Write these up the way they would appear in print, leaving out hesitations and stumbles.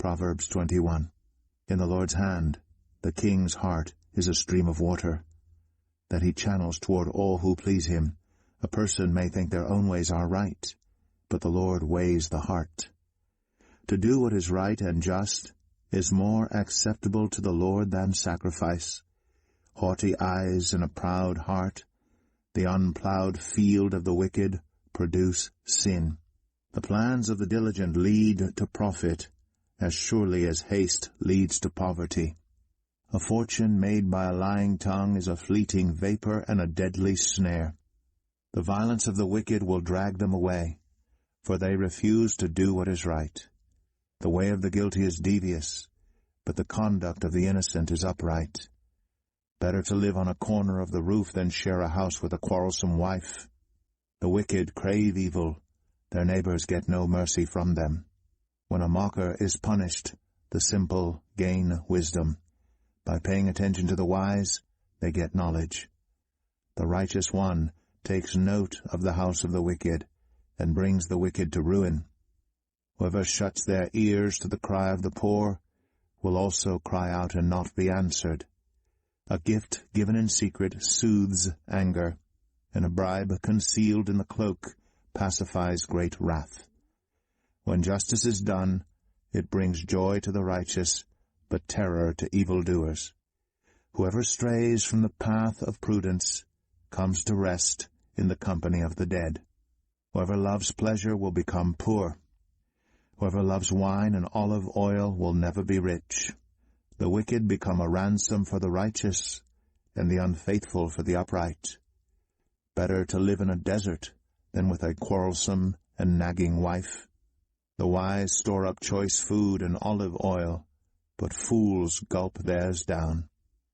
Proverbs 21. In the Lord's hand, the king's heart is a stream of water, that he channels toward all who please him. A person may think their own ways are right, but the Lord weighs the heart. To do what is right and just is more acceptable to the Lord than sacrifice. Haughty eyes and a proud heart, the unplowed field of the wicked, produce sin. The plans of the diligent lead to profit, as surely as haste leads to poverty. A fortune made by a lying tongue is a fleeting vapor and a deadly snare. The violence of the wicked will drag them away, for they refuse to do what is right. The way of the guilty is devious, but the conduct of the innocent is upright. Better to live on a corner of the roof than share a house with a quarrelsome wife. The wicked crave evil, their neighbors get no mercy from them. When a mocker is punished, the simple gain wisdom. By paying attention to the wise, they get knowledge. The righteous one takes note of the house of the wicked, and brings the wicked to ruin. Whoever shuts their ears to the cry of the poor will also cry out and not be answered. A gift given in secret soothes anger, and a bribe concealed in the cloak pacifies great wrath. When justice is done, it brings joy to the righteous, but terror to evildoers. Whoever strays from the path of prudence comes to rest in the company of the dead. Whoever loves pleasure will become poor. Whoever loves wine and olive oil will never be rich. The wicked become a ransom for the righteous, and the unfaithful for the upright. Better to live in a desert than with a quarrelsome and nagging wife. The wise store up choice food and olive oil, but fools gulp theirs down.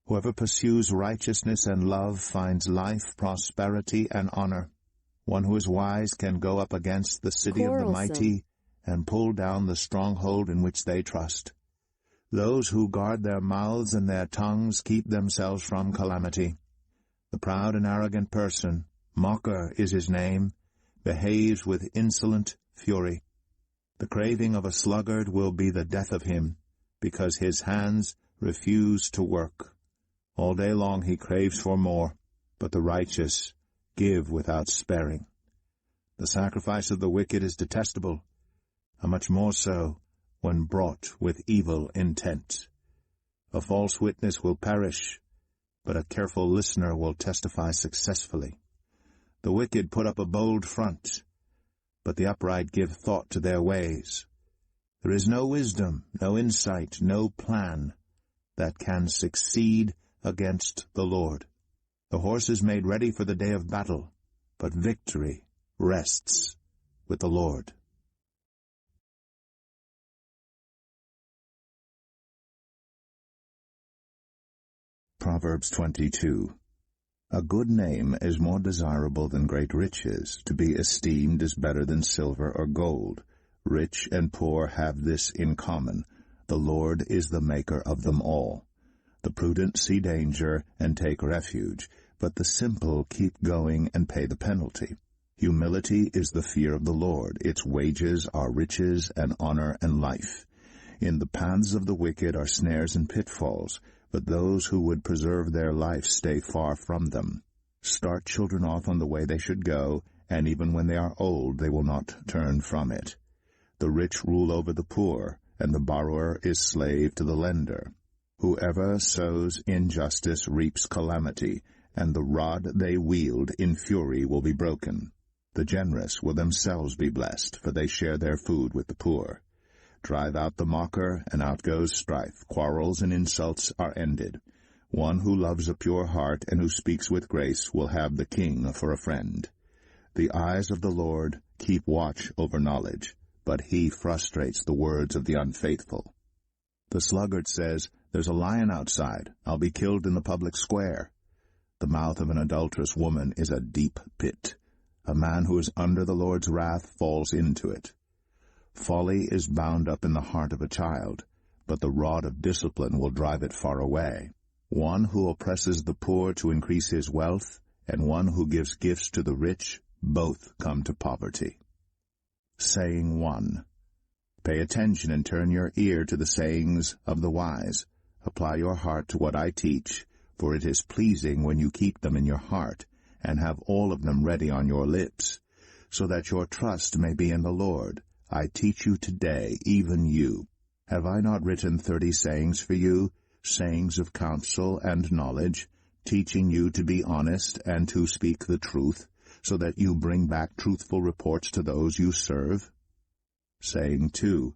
Whoever pursues righteousness and love finds life, prosperity, and honor. One who is wise can go up against the city of the mighty and pull down the stronghold in which they trust. Those who guard their mouths and their tongues keep themselves from calamity. The proud and arrogant person, mocker is his name, behaves with insolent fury. The craving of a sluggard will be the death of him, because his hands refuse to work. All day long he craves for more, but the righteous give without sparing. The sacrifice of the wicked is detestable, how much more so when brought with evil intent. A false witness will perish, but a careful listener will testify successfully. The wicked put up a bold front, but the upright give thought to their ways. There is no wisdom, no insight, no plan that can succeed against the Lord. The horse is made ready for the day of battle, but victory rests with the Lord. Proverbs 22. A good name is more desirable than great riches. To be esteemed is better than silver or gold. Rich and poor have this in common. The Lord is the maker of them all. The prudent see danger and take refuge, but the simple keep going and pay the penalty. Humility is the fear of the Lord. Its wages are riches and honor and life. In the paths of the wicked are snares and pitfalls, but those who would preserve their life stay far from them. Start children off on the way they should go, and even when they are old they will not turn from it. The rich rule over the poor, and the borrower is slave to the lender. Whoever sows injustice reaps calamity, and the rod they wield in fury will be broken. The generous will themselves be blessed, for they share their food with the poor. Drive out the mocker, and out goes strife. Quarrels and insults are ended. One who loves a pure heart and who speaks with grace will have the king for a friend. The eyes of the Lord keep watch over knowledge, but he frustrates the words of the unfaithful. The sluggard says, "There's a lion outside. I'll be killed in the public square." The mouth of an adulterous woman is a deep pit. A man who is under the Lord's wrath falls into it. Folly is bound up in the heart of a child, but the rod of discipline will drive it far away. One who oppresses the poor to increase his wealth, and one who gives gifts to the rich, both come to poverty. Saying 1. Pay attention and turn your ear to the sayings of the wise. Apply your heart to what I teach, for it is pleasing when you keep them in your heart, and have all of them ready on your lips, so that your trust may be in the Lord. I teach you today, even you. Have I not written 30 sayings for you, sayings of counsel and knowledge, teaching you to be honest and to speak the truth, so that you bring back truthful reports to those you serve? Saying 2,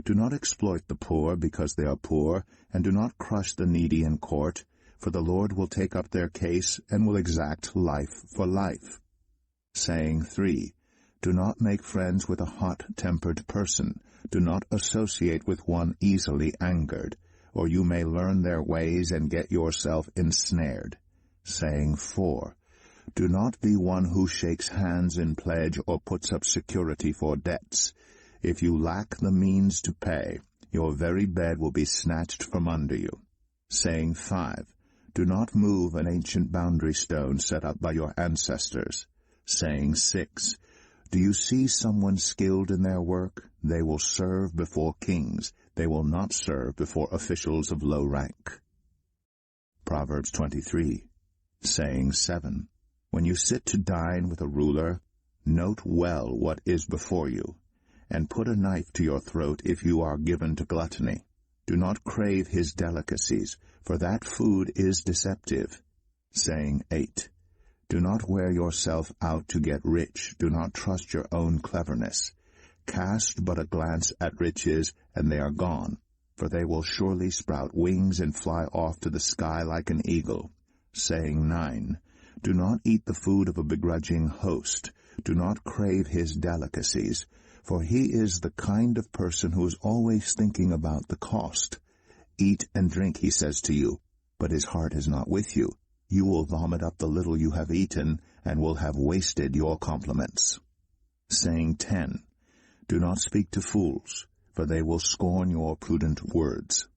do not exploit the poor because they are poor, and do not crush the needy in court, for the Lord will take up their case and will exact life for life. Saying 3, do not make friends with a hot-tempered person. Do not associate with one easily angered, or you may learn their ways and get yourself ensnared. Saying 4, do not be one who shakes hands in pledge or puts up security for debts. If you lack the means to pay, your very bed will be snatched from under you. Saying 5, do not move an ancient boundary stone set up by your ancestors. Saying 6, do you see someone skilled in their work? They will serve before kings. They will not serve before officials of low rank. Proverbs 23. Saying 7, when you sit to dine with a ruler, note well what is before you, and put a knife to your throat if you are given to gluttony. Do not crave his delicacies, for that food is deceptive. Saying 8, do not wear yourself out to get rich. Do not trust your own cleverness. Cast but a glance at riches, and they are gone, for they will surely sprout wings and fly off to the sky like an eagle. Saying 9, do not eat the food of a begrudging host. Do not crave his delicacies, for he is the kind of person who is always thinking about the cost. Eat and drink, he says to you, but his heart is not with you. You will vomit up the little you have eaten, and will have wasted your compliments. Saying 10, do not speak to fools, for they will scorn your prudent words.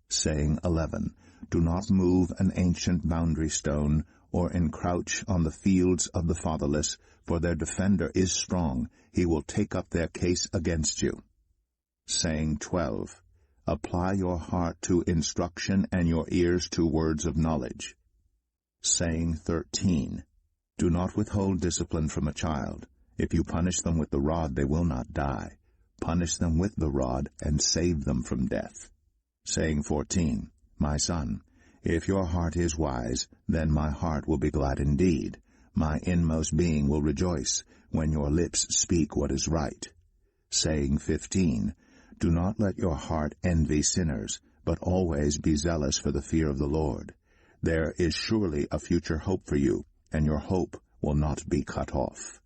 Saying 11, do not move an ancient boundary stone, or encroach on the fields of the fatherless, for their defender is strong. He will take up their case against you. Saying 12, apply your heart to instruction and your ears to words of knowledge. Saying 13, do not withhold discipline from a child. If you punish them with the rod, they will not die. Punish them with the rod and save them from death. Saying 14, my son, if your heart is wise, then my heart will be glad indeed. My inmost being will rejoice when your lips speak what is right. Saying 15, do not let your heart envy sinners, but always be zealous for the fear of the Lord. There is surely a future hope for you, and your hope will not be cut off.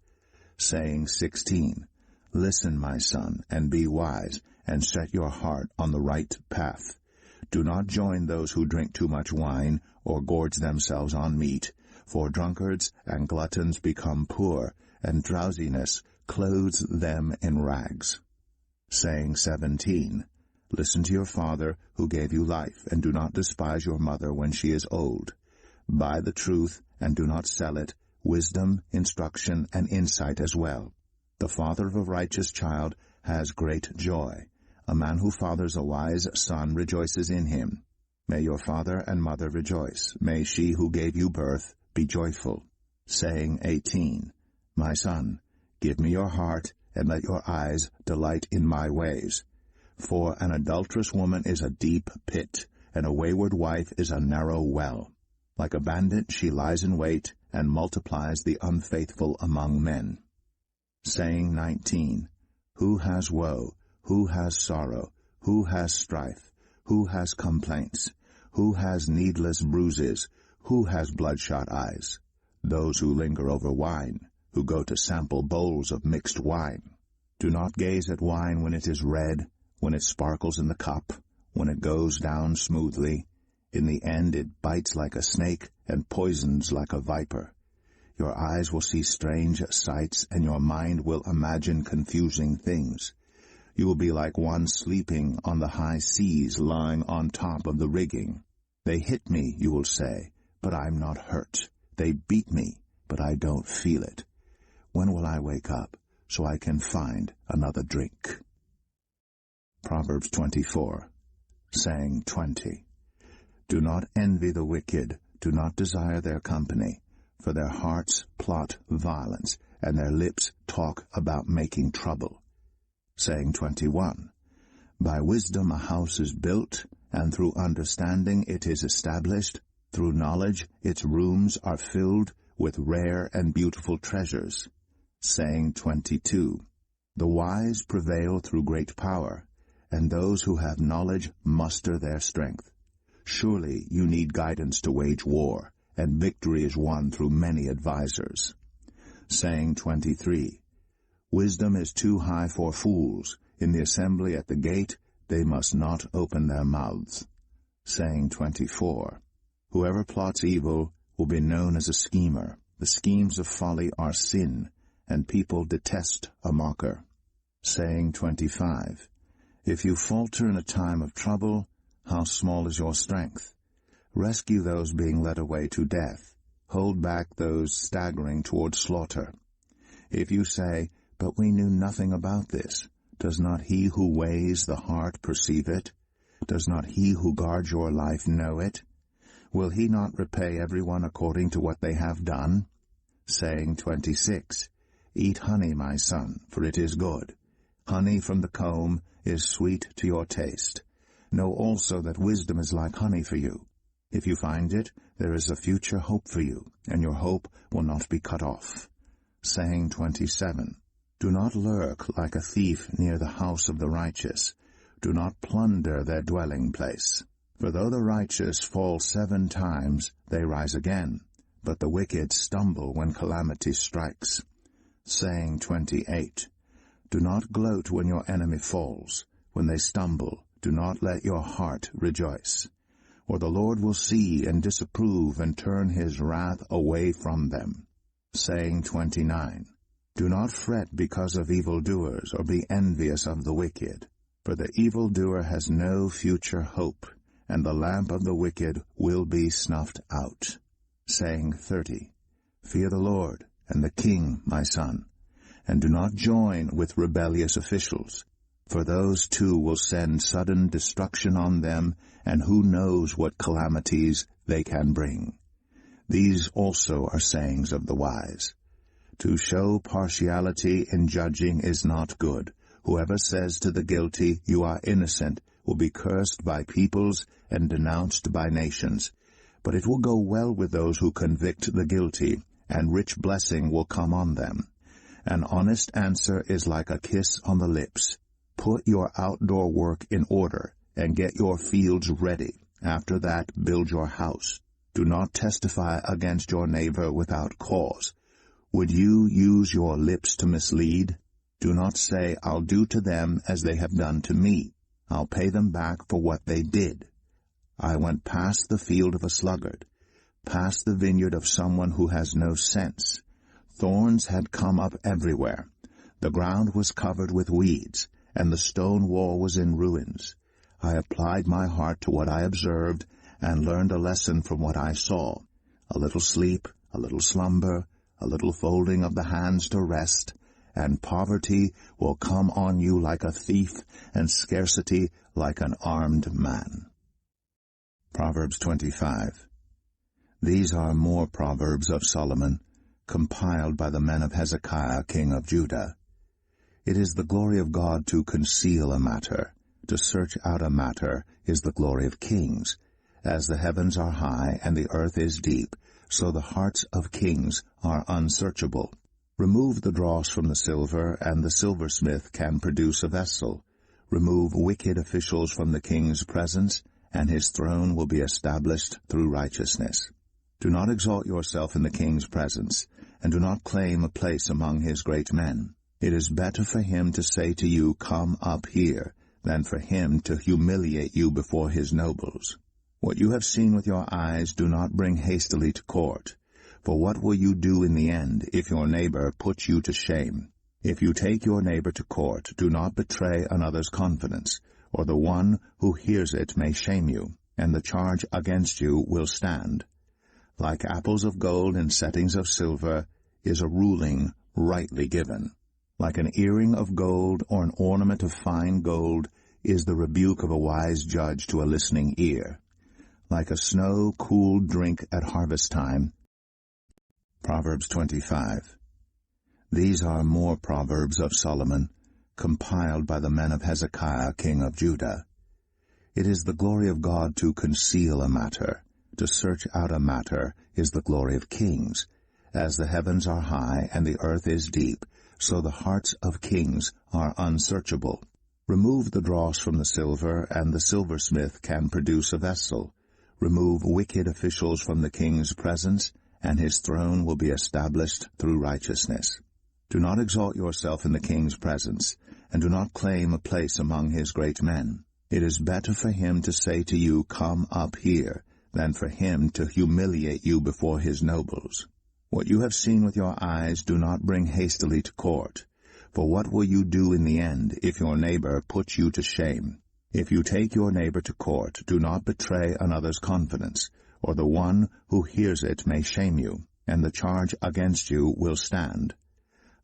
Saying 16, listen, my son, and be wise, and set your heart on the right path. Do not join those who drink too much wine, or gorge themselves on meat, for drunkards and gluttons become poor, and drowsiness clothes them in rags. Saying 17, listen to your father who gave you life, and do not despise your mother when she is old. Buy the truth, and do not sell it, wisdom, instruction, and insight as well. The father of a righteous child has great joy. A man who fathers a wise son rejoices in him. May your father and mother rejoice. May she who gave you birth be joyful. Saying 18, my son, give me your heart, and let your eyes delight in my ways. For an adulterous woman is a deep pit, and a wayward wife is a narrow well. Like a bandit she lies in wait, and multiplies the unfaithful among men. Saying 19, who has woe? Who has sorrow? Who has strife? Who has complaints? Who has needless bruises? Who has bloodshot eyes? Those who linger over wine, who go to sample bowls of mixed wine. Do not gaze at wine when it is red, when it sparkles in the cup, when it goes down smoothly. In the end it bites like a snake and poisons like a viper. Your eyes will see strange sights, and your mind will imagine confusing things. You will be like one sleeping on the high seas, lying on top of the rigging. They hit me, you will say, but I'm not hurt. They beat me, but I don't feel it. When will I wake up so I can find another drink? Proverbs 24, saying 20. Do not envy the wicked, do not desire their company, for their hearts plot violence, and their lips talk about making trouble. Saying 21. By wisdom a house is built, and through understanding it is established. Through knowledge its rooms are filled with rare and beautiful treasures. Saying 22. The wise prevail through great power, and those who have knowledge muster their strength. Surely you need guidance to wage war, and victory is won through many advisers. Saying 23. Wisdom is too high for fools. In the assembly at the gate they must not open their mouths. Saying 24. Whoever plots evil will be known as a schemer. The schemes of folly are sin, and people detest a mocker. Saying 25. If you falter in a time of trouble, how small is your strength? Rescue those being led away to death. Hold back those staggering toward slaughter. If you say, but we knew nothing about this, does not he who weighs the heart perceive it? Does not he who guards your life know it? Will he not repay everyone according to what they have done? Saying 26. Eat honey, my son, for it is good. Honey from the comb is sweet to your taste. Know also that wisdom is like honey for you. If you find it, there is a future hope for you, and your hope will not be cut off. Saying 27. Do not lurk like a thief near the house of the righteous. Do not plunder their dwelling place. For though the righteous fall 7 times, they rise again, but the wicked stumble when calamity strikes. Saying 28. Do not gloat when your enemy falls. When they stumble, do not let your heart rejoice. Or the Lord will see and disapprove and turn his wrath away from them. Saying 29. Do not fret because of evildoers, or be envious of the wicked. For the evildoer has no future hope, and the lamp of the wicked will be snuffed out. Saying 30. Fear the Lord and the king, my son, and do not join with rebellious officials, for those too will send sudden destruction on them, and who knows what calamities they can bring. These also are sayings of the wise. To show partiality in judging is not good. Whoever says to the guilty, you are innocent, will be cursed by peoples and denounced by nations. But it will go well with those who convict the guilty, and rich blessing will come on them. An honest answer is like a kiss on the lips. Put your outdoor work in order, and get your fields ready. After that, build your house. Do not testify against your neighbor without cause. Would you use your lips to mislead? Do not say, I'll do to them as they have done to me. I'll pay them back for what they did. I went past the field of a sluggard, past the vineyard of someone who has no sense. Thorns had come up everywhere. The ground was covered with weeds, and the stone wall was in ruins. I applied my heart to what I observed, and learned a lesson from what I saw. A little sleep, a little slumber, a little folding of the hands to rest, and poverty will come on you like a thief, and scarcity like an armed man. Proverbs 25. These are more Proverbs of Solomon, compiled by the men of Hezekiah, king of Judah. It is the glory of God to conceal a matter. To search out a matter is the glory of kings. As the heavens are high and the earth is deep, so the hearts of kings are unsearchable. Remove the dross from the silver, and the silversmith can produce a vessel. Remove wicked officials from the king's presence, and his throne will be established through righteousness. Do not exalt yourself in the king's presence, and do not claim a place among his great men. It is better for him to say to you, come up here, than for him to humiliate you before his nobles. What you have seen with your eyes do not bring hastily to court. For what will you do in the end if your neighbor puts you to shame? If you take your neighbor to court, do not betray another's confidence, or the one who hears it may shame you, and the charge against you will stand. Like apples of gold in settings of silver is a ruling rightly given. Like an earring of gold or an ornament of fine gold is the rebuke of a wise judge to a listening ear. Like a snow-cooled drink at harvest time. Proverbs 25. These are more Proverbs of Solomon, compiled by the men of Hezekiah, king of Judah. It is the glory of God to conceal a matter. To search out a matter is the glory of kings. As the heavens are high and the earth is deep, so the hearts of kings are unsearchable. Remove the dross from the silver, and the silversmith can produce a vessel. Remove wicked officials from the king's presence, and his throne will be established through righteousness. Do not exalt yourself in the king's presence, and do not claim a place among his great men. It is better for him to say to you, "Come up here," than for him to humiliate you before his nobles. What you have seen with your eyes do not bring hastily to court. For what will you do in the end if your neighbor puts you to shame? If you take your neighbor to court, do not betray another's confidence, or the one who hears it may shame you, and the charge against you will stand.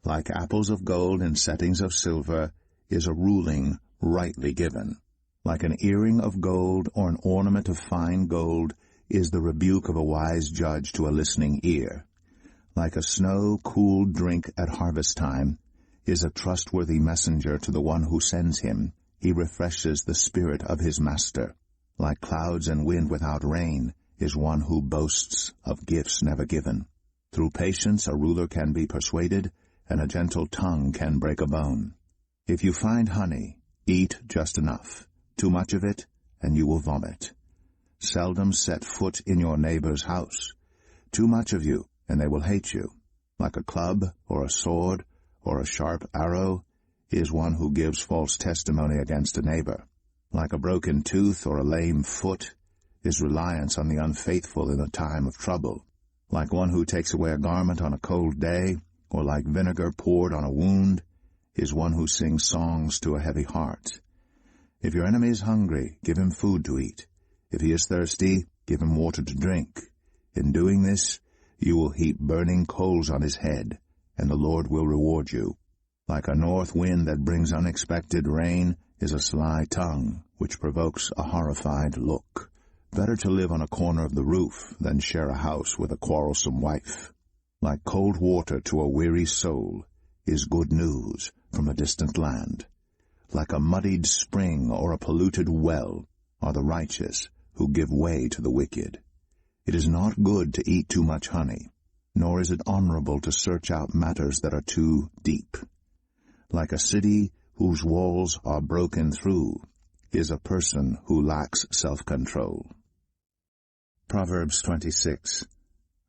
Like apples of gold in settings of silver is a ruling rightly given. Like an earring of gold or an ornament of fine gold is the rebuke of a wise judge to a listening ear. Like a snow-cooled drink at harvest time is a trustworthy messenger to the one who sends him. He refreshes the spirit of his master. Like clouds and wind without rain is one who boasts of gifts never given. Through patience a ruler can be persuaded, and a gentle tongue can break a bone. If you find honey, eat just enough. Too much of it, and you will vomit. Seldom set foot in your neighbor's house. Too much of you, and they will hate you. Like a club, or a sword, or a sharp arrow, is one who gives false testimony against a neighbor. Like a broken tooth or a lame foot is reliance on the unfaithful in a time of trouble. Like one who takes away a garment on a cold day, or like vinegar poured on a wound, is one who sings songs to a heavy heart. If your enemy is hungry, give him food to eat. If he is thirsty, give him water to drink. In doing this, you will heap burning coals on his head, and the Lord will reward you. Like a north wind that brings unexpected rain is a sly tongue, which provokes a horrified look. Better to live on a corner of the roof than share a house with a quarrelsome wife. Like cold water to a weary soul is good news from a distant land. Like a muddied spring or a polluted well are the righteous who give way to the wicked. It is not good to eat too much honey, nor is it honorable to search out matters that are too deep. Like a city whose walls are broken through is a person who lacks self-control. Proverbs 26.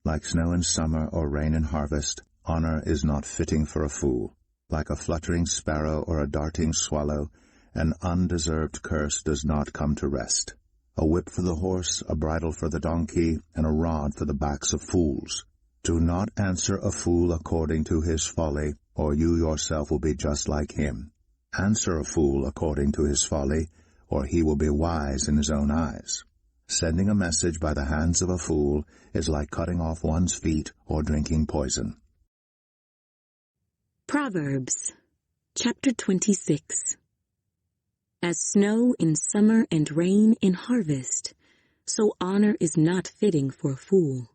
Like snow in summer or rain in harvest, honor is not fitting for a fool. Like a fluttering sparrow or a darting swallow, an undeserved curse does not come to rest. A whip for the horse, a bridle for the donkey, and a rod for the backs of fools. Do not answer a fool according to his folly, or you yourself will be just like him. Answer a fool according to his folly, or he will be wise in his own eyes. Sending a message by the hands of a fool is like cutting off one's feet or drinking poison. Proverbs, chapter 26. As snow in summer and rain in harvest, so honor is not fitting for a fool.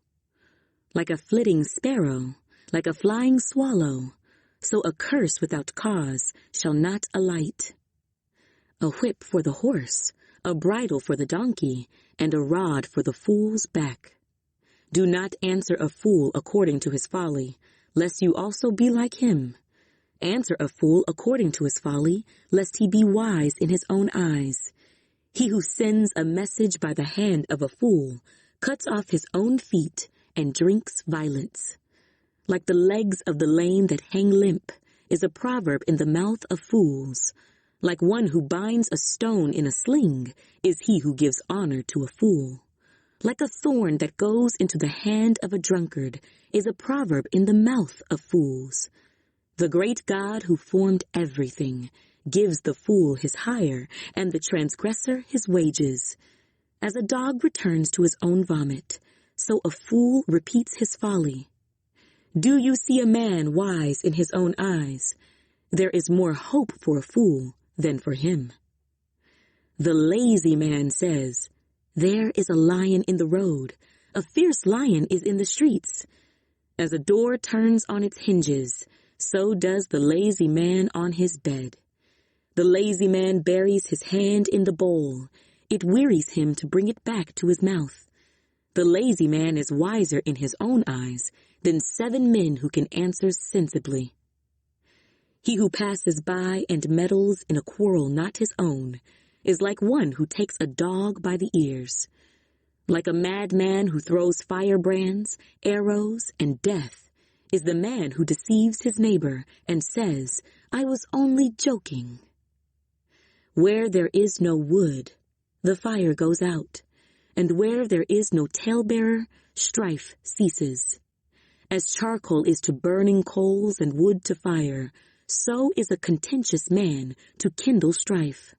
Like a flitting sparrow, like a flying swallow, so a curse without cause shall not alight. A whip for the horse, a bridle for the donkey, and a rod for the fool's back. Do not answer a fool according to his folly, lest you also be like him. Answer a fool according to his folly, lest he be wise in his own eyes. He who sends a message by the hand of a fool cuts off his own feet and drinks violence. Like the legs of the lame that hang limp is a proverb in the mouth of fools. Like one who binds a stone in a sling is he who gives honor to a fool. Like a thorn that goes into the hand of a drunkard is a proverb in the mouth of fools. The great God who formed everything gives the fool his hire and the transgressor his wages. As a dog returns to his own vomit, so a fool repeats his folly. Do you see a man wise in his own eyes? There is more hope for a fool than for him. The lazy man says, "There is a lion in the road. A fierce lion is in the streets." As a door turns on its hinges, so does the lazy man on his bed. The lazy man buries his hand in the bowl. It wearies him to bring it back to his mouth. The lazy man is wiser in his own eyes than 7 men who can answer sensibly. He who passes by and meddles in a quarrel not his own is like one who takes a dog by the ears. Like a madman who throws firebrands, arrows, and death is the man who deceives his neighbor and says, "I was only joking." Where there is no wood, the fire goes out, and where there is no talebearer, strife ceases. As charcoal is to burning coals and wood to fire, so is a contentious man to kindle strife.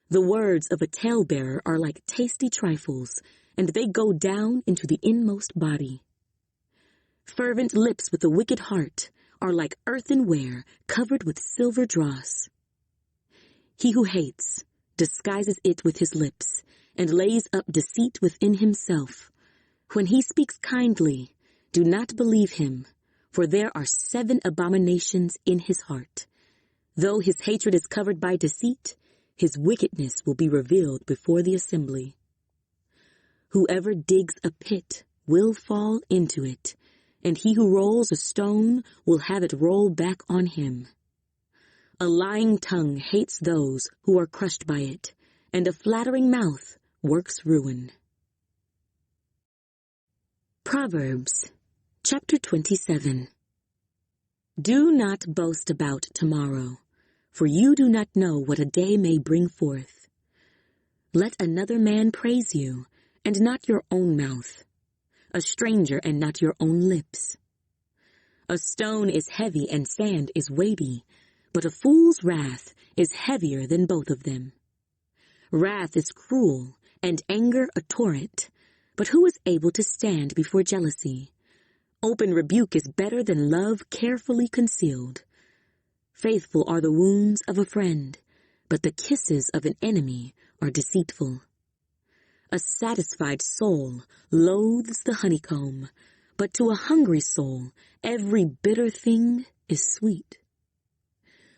The words of a talebearer are like tasty trifles, and they go down into the inmost body. Fervent lips with a wicked heart are like earthenware covered with silver dross. He who hates disguises it with his lips, and lays up deceit within himself. When he speaks kindly, do not believe him, for there are 7 abominations in his heart. Though his hatred is covered by deceit, his wickedness will be revealed before the assembly. Whoever digs a pit will fall into it, and he who rolls a stone will have it roll back on him. A lying tongue hates those who are crushed by it, and a flattering mouth works ruin. Proverbs, chapter 27. Do not boast about tomorrow, for you do not know what a day may bring forth. Let another man praise you, and not your own mouth, a stranger and not your own lips. A stone is heavy and sand is weighty, but a fool's wrath is heavier than both of them. Wrath is cruel, and anger a torrent, but who is able to stand before jealousy? Open rebuke is better than love carefully concealed. Faithful are the wounds of a friend, but the kisses of an enemy are deceitful. A satisfied soul loathes the honeycomb, but to a hungry soul every bitter thing is sweet.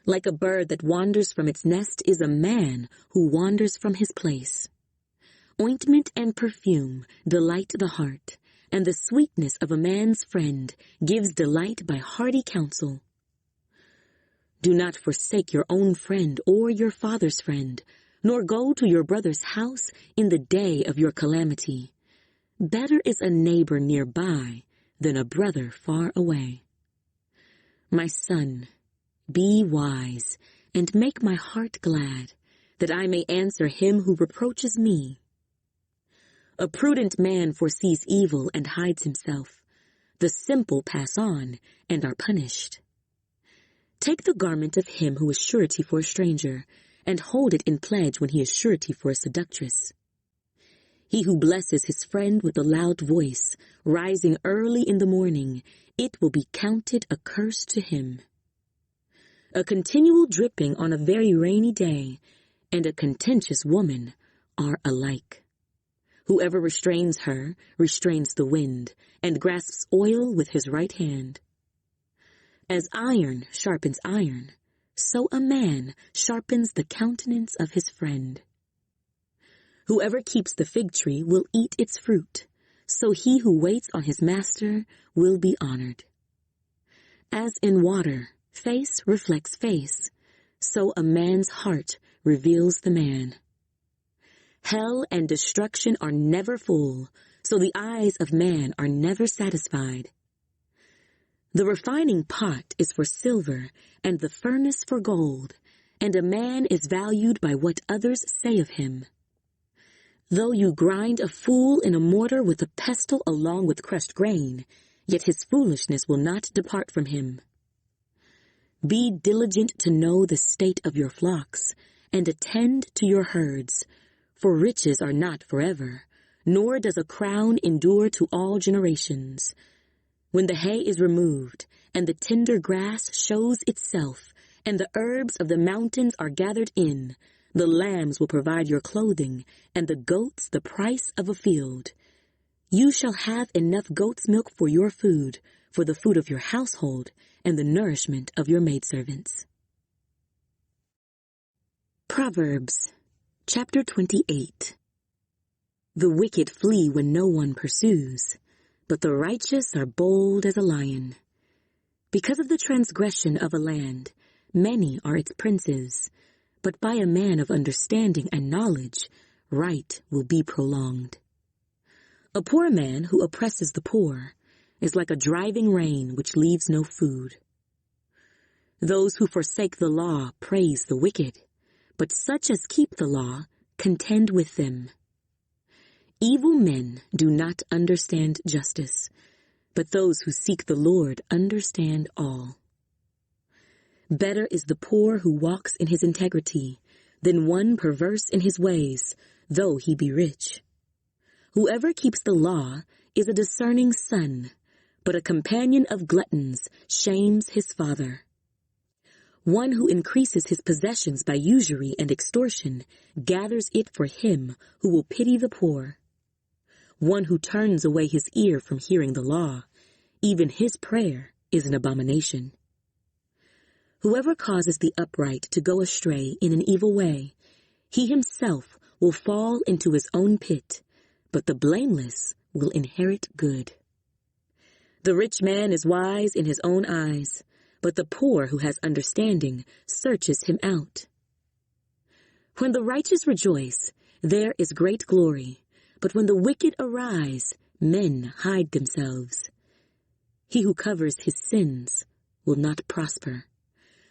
Like a bird that wanders from its nest is a man who wanders from his place. Ointment and perfume delight the heart, and the sweetness of a man's friend gives delight by hearty counsel. Do not forsake your own friend or your father's friend, nor go to your brother's house in the day of your calamity. Better is a neighbor nearby than a brother far away. My son, be wise, and make my heart glad, that I may answer him who reproaches me. A prudent man foresees evil and hides himself. The simple pass on and are punished. Take the garment of him who is surety for a stranger, and hold it in pledge when he is surety for a seductress. He who blesses his friend with a loud voice, rising early in the morning, it will be counted a curse to him. A continual dripping on a very rainy day, and a contentious woman are alike. Whoever restrains her restrains the wind, and grasps oil with his right hand. As iron sharpens iron, so a man sharpens the countenance of his friend. Whoever keeps the fig tree will eat its fruit, so he who waits on his master will be honored. As in water, face reflects face, so a man's heart reveals the man. Hell and destruction are never full, so the eyes of man are never satisfied. The refining pot is for silver, and the furnace for gold, and a man is valued by what others say of him. Though you grind a fool in a mortar with a pestle along with crushed grain, yet his foolishness will not depart from him. Be diligent to know the state of your flocks, and attend to your herds, for riches are not forever, nor does a crown endure to all generations. When the hay is removed, and the tender grass shows itself, and the herbs of the mountains are gathered in, The lambs will provide your clothing, and the goats the price of a field. You shall have enough goat's milk for your food, for the food of your household, and the nourishment of your maidservants. Proverbs, chapter 28. The wicked flee when no one pursues, but the righteous are bold as a lion. Because of the transgression of a land, many are its princes, but by a man of understanding and knowledge, right will be prolonged. A poor man who oppresses the poor is like a driving rain which leaves no food. Those who forsake the law praise the wicked, but such as keep the law contend with them. Evil men do not understand justice, but those who seek the Lord understand all. Better is the poor who walks in his integrity than one perverse in his ways, though he be rich. Whoever keeps the law is a discerning son, but a companion of gluttons shames his father. One who increases his possessions by usury and extortion gathers it for him who will pity the poor. One who turns away his ear from hearing the law, even his prayer is an abomination. Whoever causes the upright to go astray in an evil way, he himself will fall into his own pit, but the blameless will inherit good. The rich man is wise in his own eyes, but the poor who has understanding searches him out. When the righteous rejoice, there is great glory, but when the wicked arise, men hide themselves. He who covers his sins will not prosper,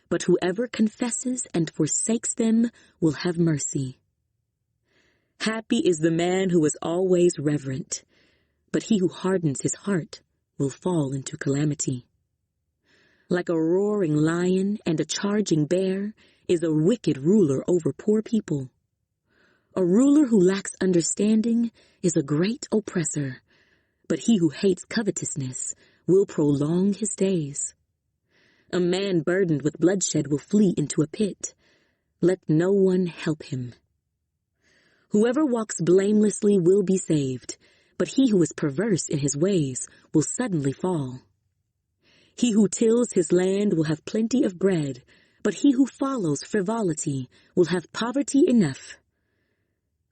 but whoever confesses and forsakes them will have mercy. Happy is the man who is always reverent, but he who hardens his heart will fall into calamity. Like a roaring lion and a charging bear is a wicked ruler over poor people. A ruler who lacks understanding is a great oppressor, but he who hates covetousness will prolong his days. A man burdened with bloodshed will flee into a pit. Let no one help him. Whoever walks blamelessly will be saved, but he who is perverse in his ways will suddenly fall. He who tills his land will have plenty of bread, but he who follows frivolity will have poverty enough.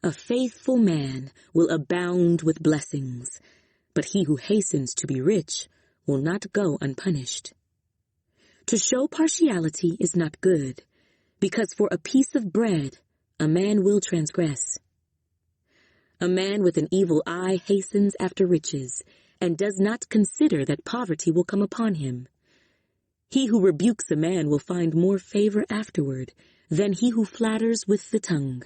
A faithful man will abound with blessings, but he who hastens to be rich will not go unpunished. To show partiality is not good, because for a piece of bread a man will transgress. A man with an evil eye hastens after riches, and does not consider that poverty will come upon him. He who rebukes a man will find more favor afterward than he who flatters with the tongue.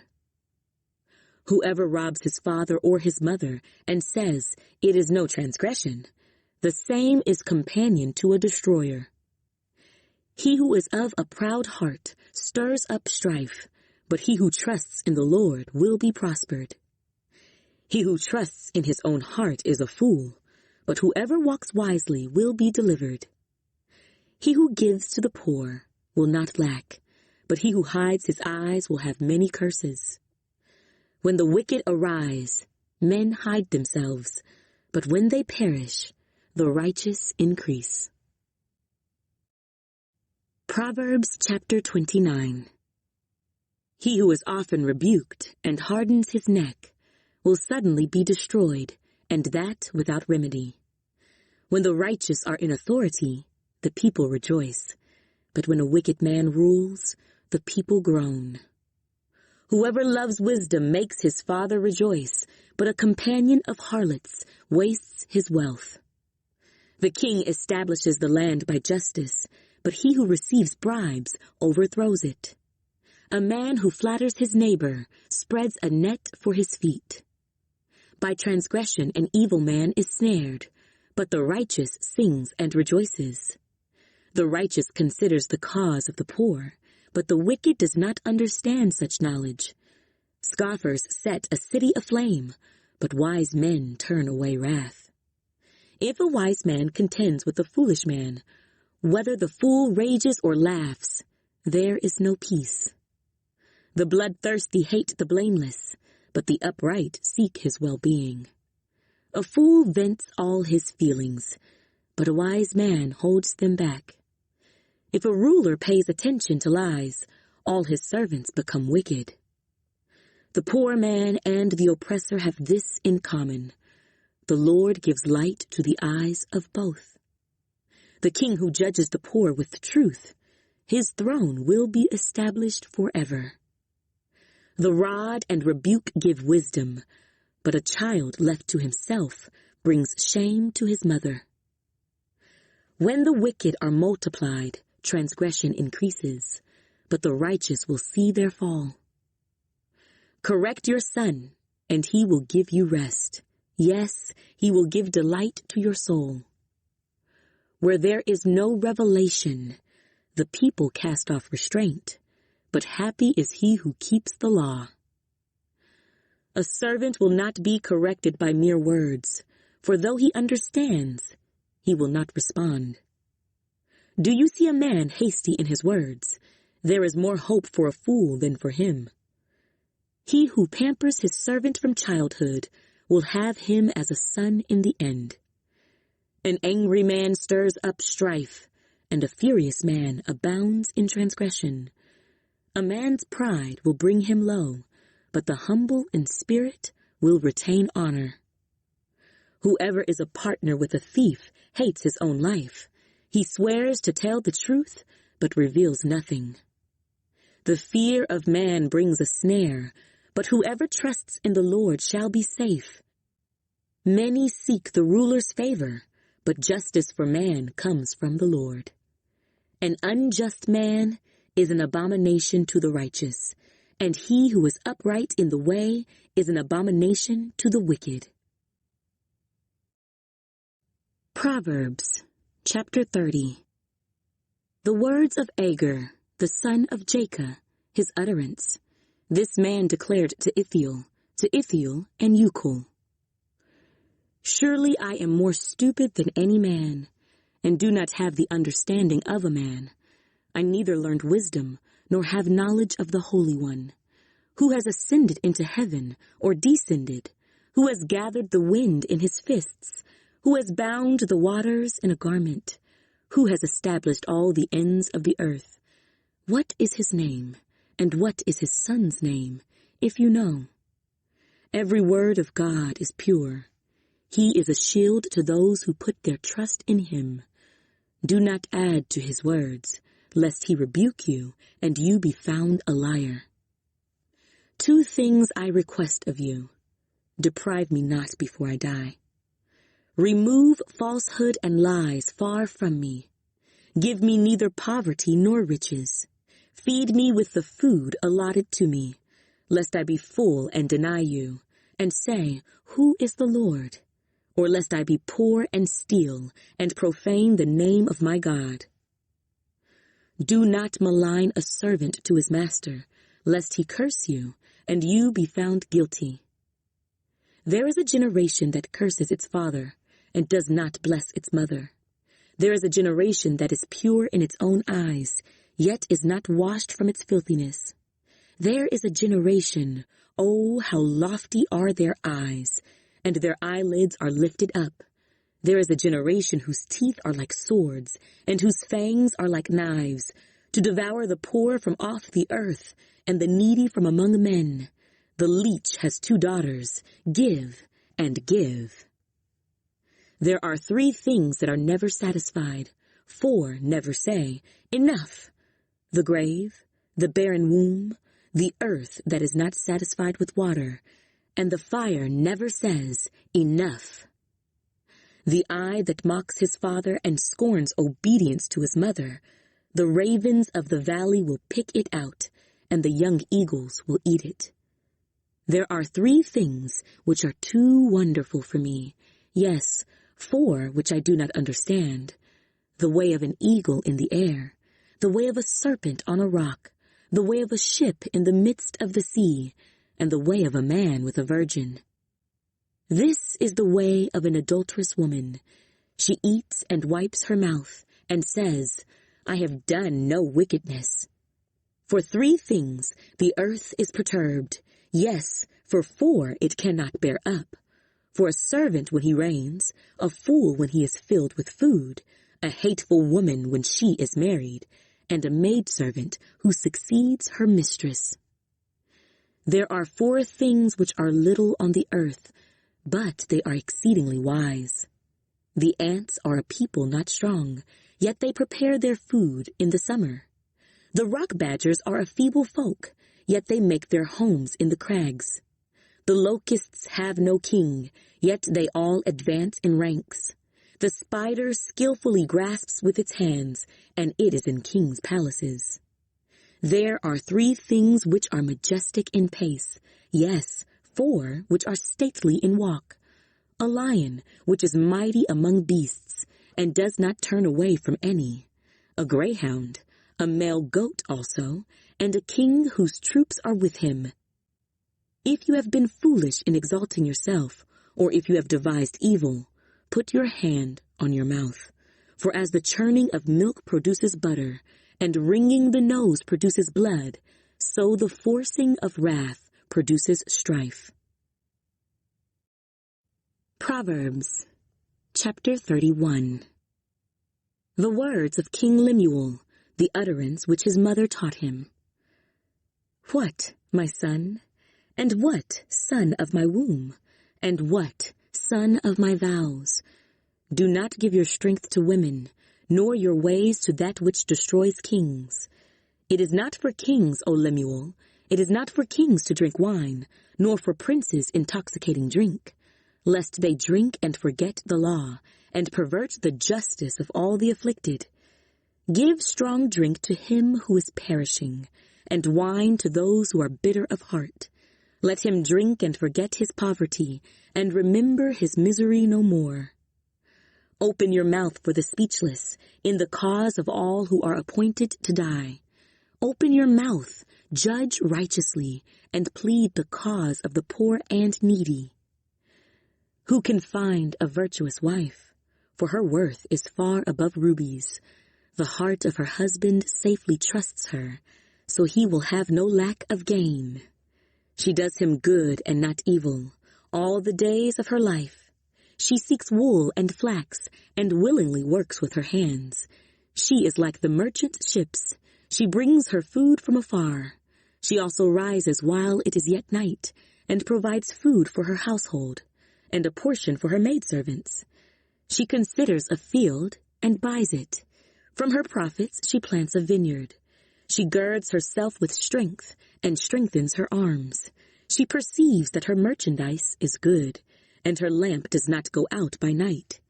Whoever robs his father or his mother and says, "It is no transgression," the same is companion to a destroyer. He who is of a proud heart stirs up strife, but he who trusts in the Lord will be prospered. He who trusts in his own heart is a fool, but whoever walks wisely will be delivered. He who gives to the poor will not lack, but he who hides his eyes will have many curses. When the wicked arise, men hide themselves, but when they perish, the righteous increase. Proverbs chapter 29. He who is often rebuked and hardens his neck will suddenly be destroyed, and that without remedy. When the righteous are in authority, the people rejoice, but when a wicked man rules, the people groan. Whoever loves wisdom makes his father rejoice, but a companion of harlots wastes his wealth. The king establishes the land by justice, but he who receives bribes overthrows it. A man who flatters his neighbor spreads a net for his feet. By transgression an evil man is snared, but the righteous sings and rejoices. The righteous considers the cause of the poor, but the wicked does not understand such knowledge. Scoffers set a city aflame, but wise men turn away wrath. If a wise man contends with a foolish man, whether the fool rages or laughs, there is no peace. The bloodthirsty hate the blameless, but the upright seek his well-being. A fool vents all his feelings, but a wise man holds them back. If a ruler pays attention to lies, all his servants become wicked. The poor man and the oppressor have this in common: the Lord gives light to the eyes of both. The king who judges the poor with truth, his throne will be established forever. The rod and rebuke give wisdom, but a child left to himself brings shame to his mother. When the wicked are multiplied, transgression increases, but the righteous will see their fall. Correct your son, and he will give you rest. Yes, he will give delight to your soul. Where there is no revelation, the people cast off restraint, but happy is he who keeps the law. A servant will not be corrected by mere words, for though he understands, he will not respond. Do you see a man hasty in his words? There is more hope for a fool than for him. He who pampers his servant from childhood will have him as a son in the end. An angry man stirs up strife, and a furious man abounds in transgression. A man's pride will bring him low, but the humble in spirit will retain honor. Whoever is a partner with a thief hates his own life. He swears to tell the truth, but reveals nothing. The fear of man brings a snare, but whoever trusts in the Lord shall be safe. Many seek the ruler's favor, but justice for man comes from the Lord. An unjust man is an abomination to the righteous, and he who is upright in the way is an abomination to the wicked. Proverbs, chapter 30. The words of Agur, the son of Jacob, his utterance. This man declared to Ithiel and Eucul. Surely I am more stupid than any man, and do not have the understanding of a man. I neither learned wisdom, nor have knowledge of the Holy One. Who has ascended into heaven, or descended? Who has gathered the wind in his fists? Who has bound the waters in a garment? Who has established all the ends of the earth? What is his name, and what is his son's name, if you know? Every word of God is pure. He is a shield to those who put their trust in him. Do not add to his words, lest he rebuke you, and you be found a liar. 2 things I request of you. Deprive me not before I die. Remove falsehood and lies far from me. Give me neither poverty nor riches. Feed me with the food allotted to me, lest I be full and deny you, and say, Who is the Lord? Or lest I be poor and steal, and profane the name of my God. Do not malign a servant to his master, lest he curse you, and you be found guilty. There is a generation that curses its father, and does not bless its mother. There is a generation that is pure in its own eyes, yet is not washed from its filthiness. There is a generation, oh, how lofty are their eyes, and their eyelids are lifted up. There is a generation whose teeth are like swords, and whose fangs are like knives, to devour the poor from off the earth, and the needy from among men. The leech has 2 daughters. Give and give. There are 3 things that are never satisfied. 4 never say, Enough. The grave, the barren womb, the earth that is not satisfied with water, and the fire never says, Enough. The eye that mocks his father and scorns obedience to his mother, the ravens of the valley will pick it out, and the young eagles will eat it. There are 3 things which are too wonderful for me, yes, 4 which I do not understand. The way of an eagle in the air, the way of a serpent on a rock, the way of a ship in the midst of the sea, and the way of a man with a virgin. This is the way of an adulterous woman. She eats and wipes her mouth, and says, I have done no wickedness. For 3 things the earth is perturbed, yes, for 4 it cannot bear up. For a servant when he reigns, a fool when he is filled with food, a hateful woman when she is married, and a maidservant who succeeds her mistress. There are 4 things which are little on the earth, but they are exceedingly wise. The ants are a people not strong, yet they prepare their food in the summer. The rock badgers are a feeble folk, yet they make their homes in the crags. The locusts have no king, yet they all advance in ranks. The spider skillfully grasps with its hands, and it is in kings' palaces. There are 3 things which are majestic in pace, yes, 4 which are stately in walk. A lion, which is mighty among beasts, and does not turn away from any. A greyhound, a male goat also, and a king whose troops are with him. If you have been foolish in exalting yourself, or if you have devised evil, put your hand on your mouth. For as the churning of milk produces butter, and wringing the nose produces blood, so the forcing of wrath produces strife. Proverbs, chapter 31. The words of King Lemuel, the utterance which his mother taught him. What, my son? And what, son of my womb? And what, son of my vows? Do not give your strength to women, nor your ways to that which destroys kings. It is not for kings, O Lemuel, it is not for kings to drink wine, nor for princes intoxicating drink, lest they drink and forget the law, and pervert the justice of all the afflicted. Give strong drink to him who is perishing, and wine to those who are bitter of heart. Let him drink and forget his poverty, and remember his misery no more. Open your mouth for the speechless, in the cause of all who are appointed to die. Open your mouth, judge righteously, and plead the cause of the poor and needy. Who can find a virtuous wife? For her worth is far above rubies. The heart of her husband safely trusts her, so he will have no lack of gain. She does him good and not evil, all the days of her life. She seeks wool and flax, and willingly works with her hands. She is like the merchant ships. She brings her food from afar. She also rises while it is yet night, and provides food for her household, and a portion for her maidservants. She considers a field and buys it. From her profits she plants a vineyard. She girds herself with strength and strengthens her arms. She perceives that her merchandise is good, and her lamp does not go out by night.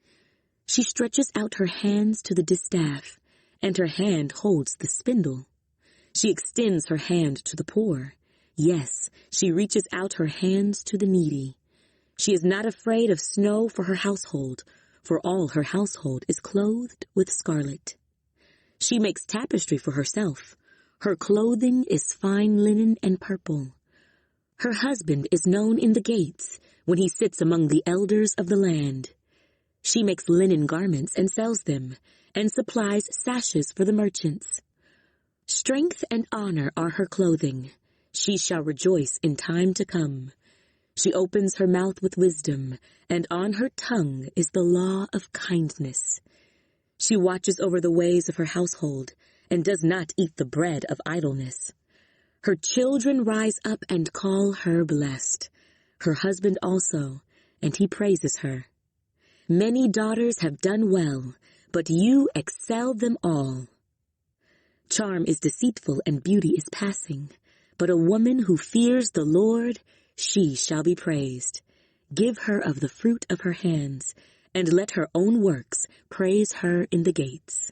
She stretches out her hands to the distaff, and her hand holds the spindle. She extends her hand to the poor. Yes, she reaches out her hands to the needy. She is not afraid of snow for her household, for all her household is clothed with scarlet. She makes tapestry for herself. Her clothing is fine linen and purple. Her husband is known in the gates when he sits among the elders of the land. She makes linen garments and sells them, and supplies sashes for the merchants. Strength and honor are her clothing. She shall rejoice in time to come. She opens her mouth with wisdom, and on her tongue is the law of kindness. She watches over the ways of her household, and does not eat the bread of idleness. Her children rise up and call her blessed. Her husband also, and he praises her. Many daughters have done well, but you excel them all. Charm is deceitful and beauty is passing, but a woman who fears the Lord, she shall be praised. Give her of the fruit of her hands, and let her own works praise her in the gates.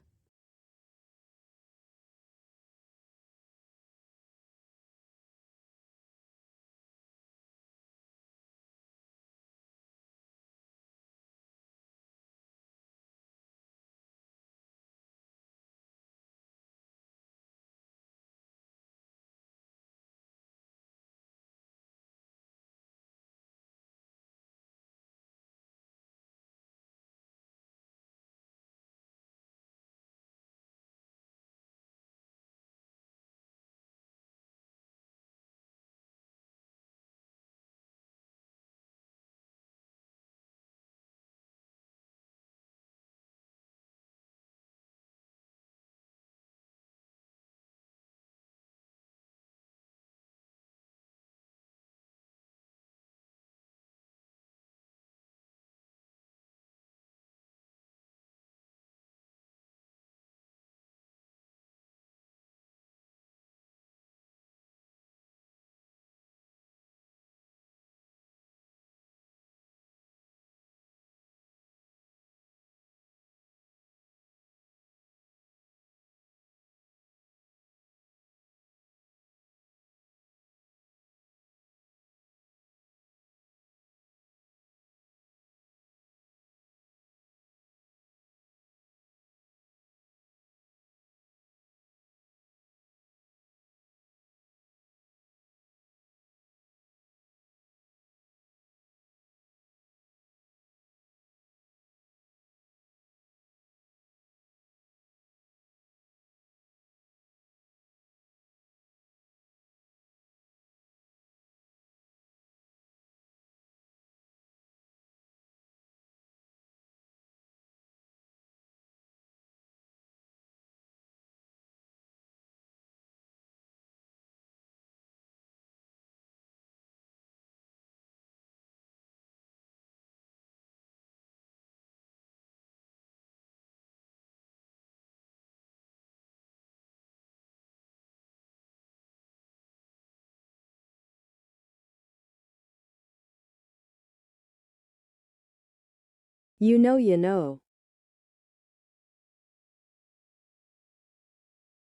You know you know.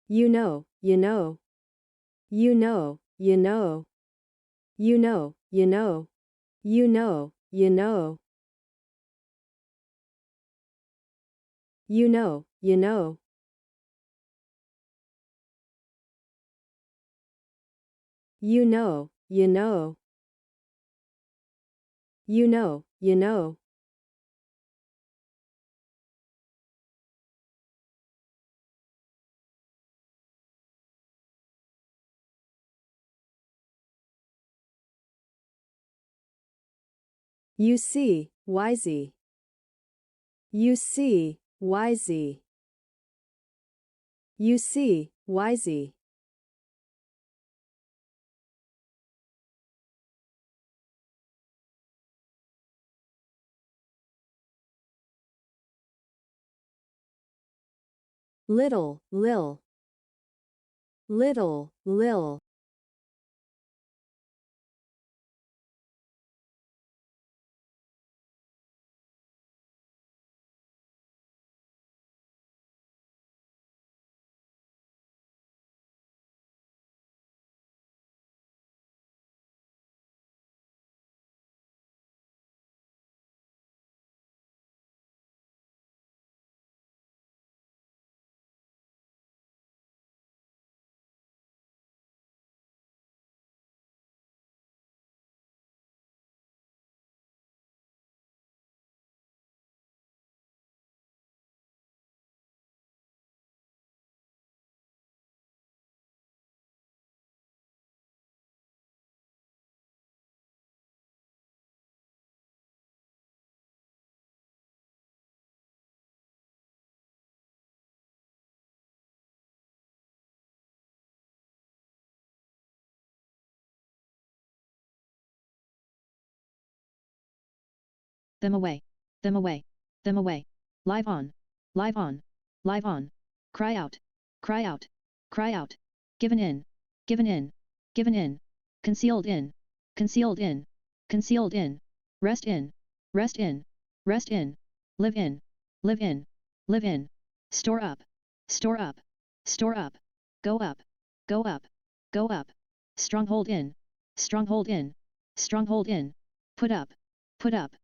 You know, you know. You know, you know. You know, you know. You know, you know. You know, you know. You know, you know. You know, you know. You see, YZ. You see, YZ. You see, YZ. Little, lil. Little, lil. Them away. Them away. Them away. Live on. Live on. Live on. Cry out. Cry out. Cry out. Given in. Given in. Given in. Concealed in. Concealed in. Concealed in. Rest in. Rest in. Rest in. Live in. Live in. Live in. Store up. Store up. Store up. Go up. Go up. Go up. Stronghold in. Stronghold in. Stronghold in. Put up. Put up.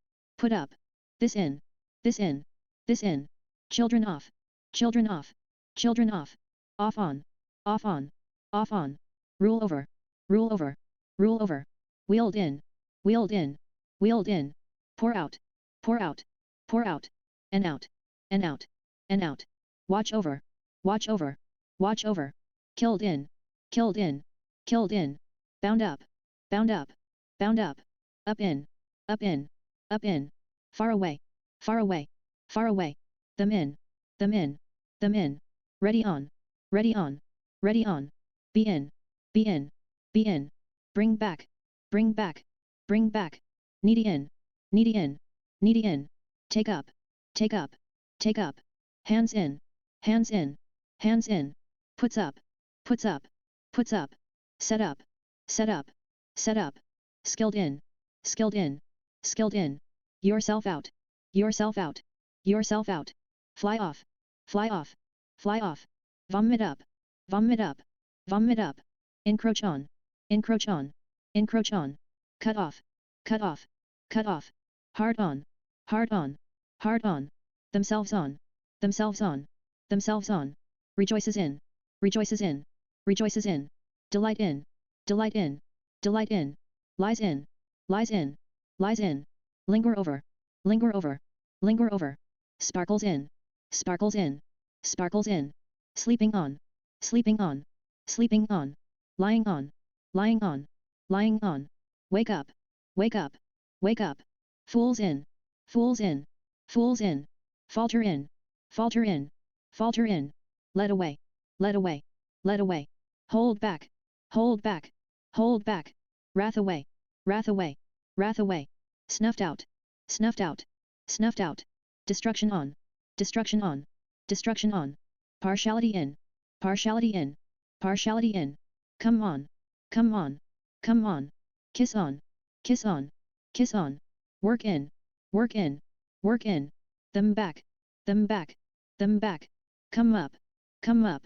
Put up. This in. This in. This in. Children off. Children off. Children off. Off on. Off on. Off on. Rule over. Rule over. Rule over. Wheeled in. Wheeled in. Wheeled in. Pour out. Pour out. Pour out. And out. And out. And out. Watch over. Watch over. Watch over. Killed in. Killed in. Killed in. Bound up. Bound up. Bound up. Up in. Up in. Up in. Far away. Far away. Far away. Them in. Them in. Them in. Ready on. Ready on. Ready on. Be in. Be in. Be in. Bring back. Bring back. Bring back. Needy in. Needy in. Needy in. Take up. Take up. Take up. Hands in. Hands in. Hands in. Puts up. Puts up. Puts up. Set up. Set up. Set up. Skilled in. Skilled in. Skilled in. Yourself out. Yourself out. Yourself out. Fly off. Fly off. Fly off. Vomit up. Vomit up. Vomit up. Encroach on. Encroach on. Encroach on. Cut off. Cut off. Cut off. Hard on. Hard on. Hard on. Themselves on. Themselves on. Themselves on. Rejoices in. Rejoices in. Rejoices in. Delight in. Delight in. Delight in. Lies in. Lies in. Lies in. Linger over. Linger over. Linger over. Sparkles in. Sparkles in. Sparkles in. Sleeping on. Sleeping on. Sleeping on. Lying on. Lying on. Lying on. Wake up. Wake up. Wake up. Fools in. Fools in. Fools in. Falter in. Falter in. Falter in. Led away. Led away. Led away. Hold back. Hold back. Hold back. Wrath away. Wrath away. Wrath away. Snuffed out. Snuffed out. Snuffed out. Destruction on. Destruction on. Destruction on. Partiality in. Partiality in. Partiality in. Come on. Come on. Come on. Kiss on. Kiss on. Kiss on. Work in. Work in. work in, them back, them back, them back, come up, come up,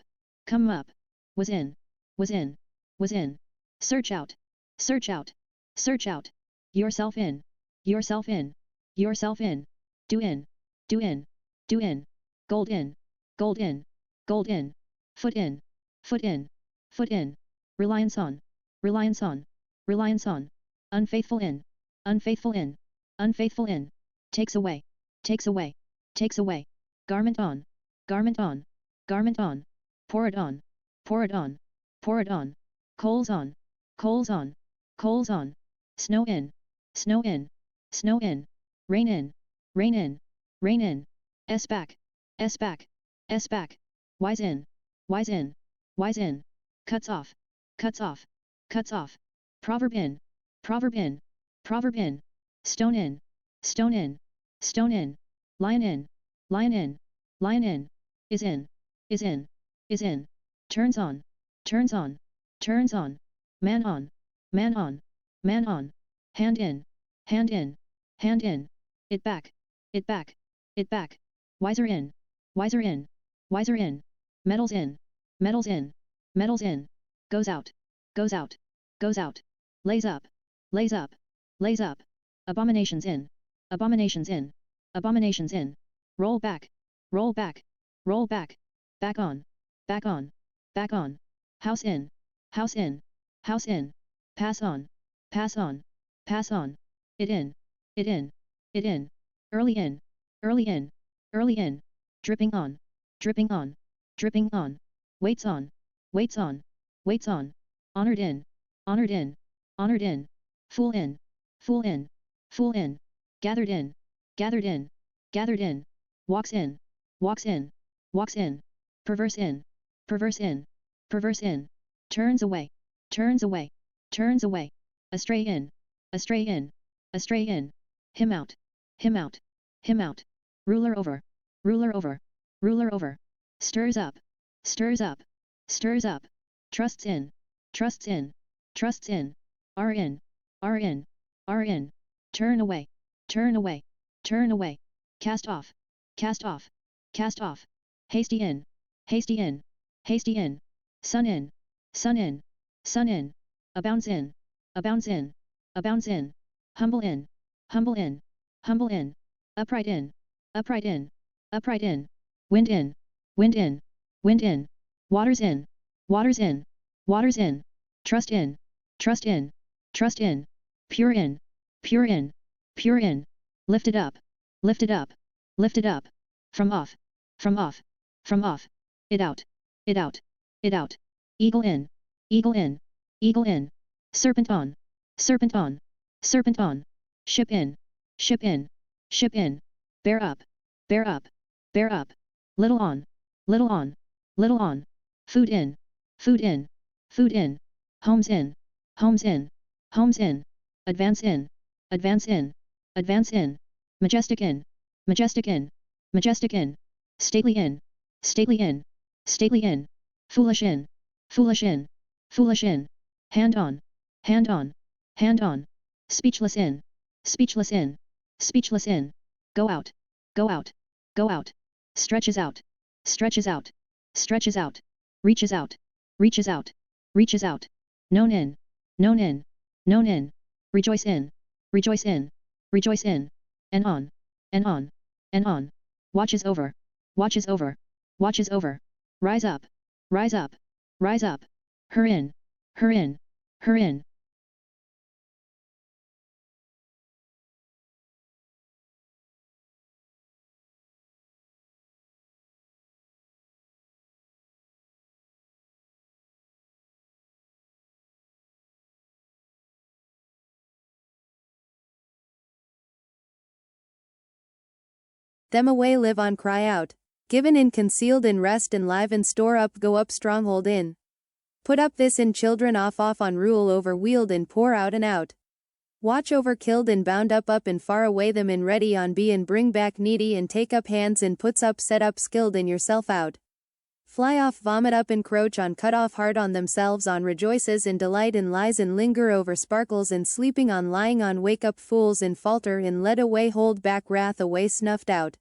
come up, was in, was in, was in, search out, search out, search out, yourself in, yourself in, yourself in, do in, do in, do in, gold in, gold in, gold in, foot in, foot in, foot in, reliance on, reliance on, reliance on, unfaithful in, unfaithful in, unfaithful in, takes away, takes away, takes away, garment on, garment on, garment on, pour it on, pour it on, pour it on, coals on, coals on, coals on, snow in, snow in, snow in, rain in, rain in, rain in, s back, s back, s back, wise in, wise in, wise in, cuts off, cuts off, cuts off, proverb in, proverb in, proverb in, stone in, stone in, stone in, lion in, lion in, lion in, is in, is in, is in, turns on, turns on, turns on, man on, man on, man on, hand in, hand in, hand in, it back, it back, it back, wiser in, wiser in, wiser in, metals in, metals in, metals in, goes out, goes out, goes out, lays up, lays up, lays up, abominations in, abominations in, abominations in, roll back, roll back, roll back, back on, back on, back on, house in, house in, house in, pass on, pass on, pass on, it in, it in, it in, early in, early in, early in, dripping on, dripping on, dripping on, waits on, waits on, waits on, honored in, honored in, honored in, fool in, fool in, fool in, gathered in, gathered in, gathered in, walks in, walks in, walks in, perverse in, perverse in, perverse in, turns away, turns away, turns away, astray in, astray in, astray in, him out, him out, him out, ruler over, ruler over, ruler over, stirs up, stirs up, stirs up, trusts in, trusts in, trusts in, are in, are in, are in, turn away, turn away, turn away, cast off, cast off, cast off, hasty in, hasty in, hasty in, sun in, sun in, sun in, abounds in, abounds in, abounds in, humble in, humble in, humble in, upright in, upright in, upright in, wind in, wind in, wind in, waters in, waters in, waters in, trust in, trust in, trust in, pure in, pure in, pure in, lifted up, lifted up, lifted up, from off, from off, from off, it out, it out, it out, eagle in, eagle in, eagle in, serpent on, serpent on, serpent on, ship in, ship in, ship in, bear up, bear up, bear up, little on, little on, little on, food in, food in, food in, homes in, homes in, homes in, advance in, advance in, advance in, majestic in, majestic in, majestic in, stately in, stately in, stately in, foolish in, foolish in, foolish in, hand on, hand on, hand on, speechless in, speechless in, speechless in, go out, go out, go out, stretches out, stretches out, stretches out, reaches out, reaches out, reaches out, known in, known in, known in, rejoice in, rejoice in, rejoice in, and on, and on, and on, watches over, watches over, watches over, rise up, rise up, rise up, her in, her in, her in. Them away live on cry out. Given in concealed in rest and live and store up go up stronghold in. Put up this in children off on rule over wield and pour out and out. Watch over killed and bound up and far away them in ready on be and bring back needy and take up hands and puts up set up skilled in yourself out. Fly off, vomit up, encroach on, cut off, hard on themselves, on, rejoices in, delight in, lies in, linger over, sparkles in, sleeping on, lying on, wake up, fools in, falter in, led away, hold back, wrath away, snuffed out.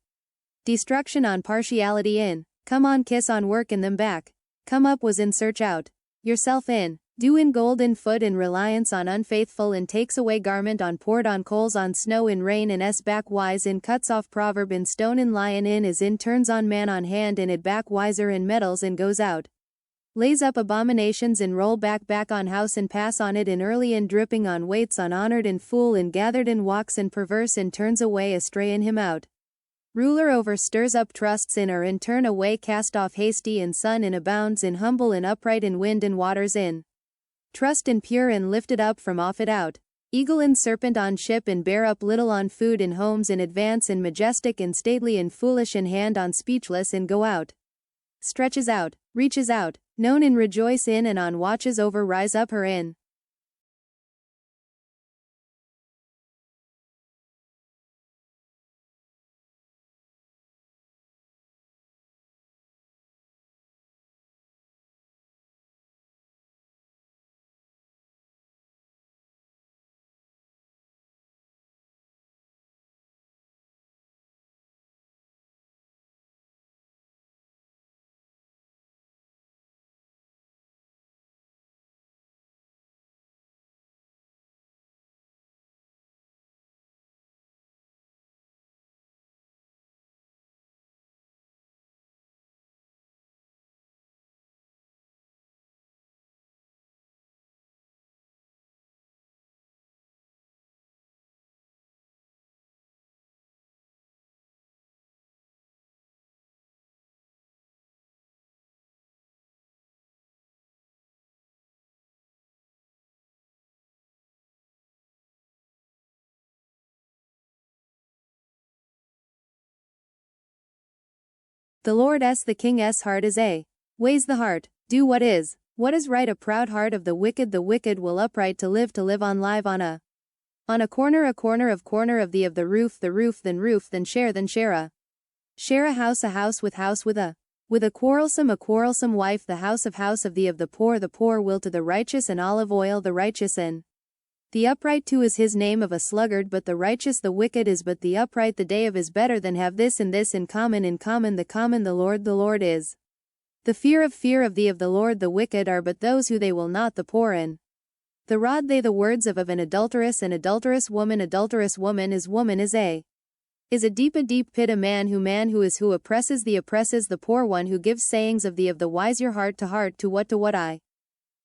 Destruction on, partiality in, come on, kiss on, work in them back. Come up was in, search out. Yourself in, do in, gold in, foot in, reliance on, unfaithful in, takes away, garment on, poured on, coals on, snow in, rain in, s back, wise in, cuts off, proverb in, stone in, lion in, is in, turns on, man on, hand in, it back, wiser in, metals in, goes out. Lays up, abominations in, roll back, back on, house in, pass on it in, early in, dripping on, waits on, honored in, fool in, gathered in, walks in, perverse in, turns away, astray in, him out. Ruler over, stirs up, trusts in, or in, turn away, cast off, hasty in, sun in, abounds in, humble in, upright in, wind in, waters in. Trust in, pure in, lifted up from off it out. Eagle in, serpent on, ship in, bear up, little on, food in, homes in, advance in, majestic in, stately in, foolish in, hand on, speechless in, go out. Stretches out, reaches out, known in, rejoice in, and on, watches over, rise up her in. The Lord's the King's heart is a. Weighs the heart, do what is right, a proud heart of the wicked will upright to live on, live on a corner of the roof then share a house with a quarrelsome wife, the house of the poor will to the righteous, and olive oil the righteous in. The upright too is his name of a sluggard, but the righteous the wicked is but the upright. The day of is better than have this in common the Lord is. The fear of thee of the Lord the wicked are but those who they will not the poor in. The rod they the words of an adulterous woman is a deep pit, a man who oppresses the poor one, who gives sayings of the wise, your heart to what I.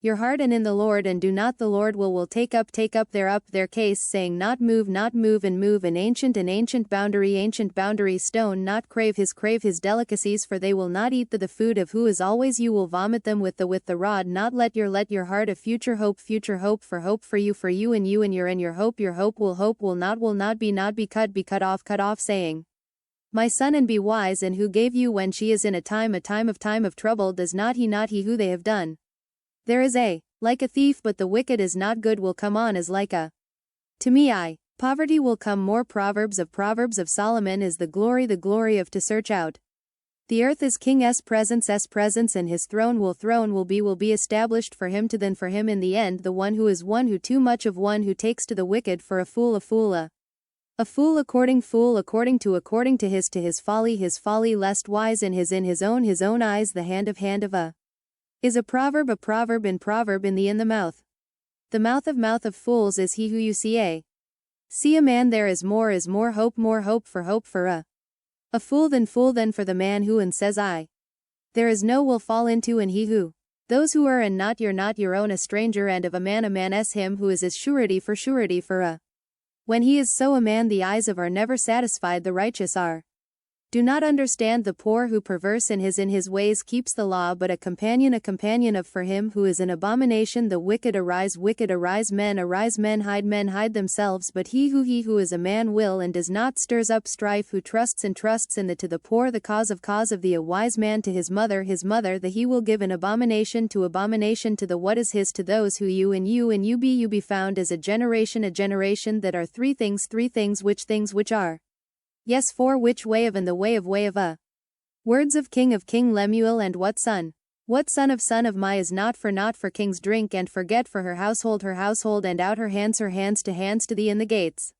Your heart and in the Lord, and do not the Lord will take up their case, saying not move and move an ancient boundary stone, not crave his delicacies, for they will not eat the food of who is always, you will vomit them with the rod, not let your heart a future hope for you and your hope will not be cut off, saying, my son, and be wise, and who gave you when she is in a time of trouble, does not he who they have done. There is like a thief, but the wicked is not good, will come on as like a. To me poverty will come more. Proverbs of Solomon is the glory of to search out. The earth is King's presence, and his throne will be established for him in the end. The one who too much of one who takes to the wicked for a fool according to his folly, lest wise in his own eyes, the hand of a. Is a proverb in the mouth. The mouth of fools is he who you see a man, there is more hope for a fool than for the man who and says I. There is no will fall into, and he who. Those who are and not your own, a stranger, and of a man s him who is his surety for a. When he is so a man, the eyes of are never satisfied, the righteous are. Do not understand the poor, who perverse in his ways keeps the law, but a companion of for him who is an abomination. The wicked arise men hide themselves, but he who is a man will and does not stirs up strife, who trusts in to the poor, the cause of the a wise man to his mother, the he will give an abomination to the what is his, to those who you be found as a generation that are three things which are. Yes, for which way of, and the way of a. Words of King Lemuel. And what son of my is not for king's drink and forget for her household and out her hands to thee in the gates.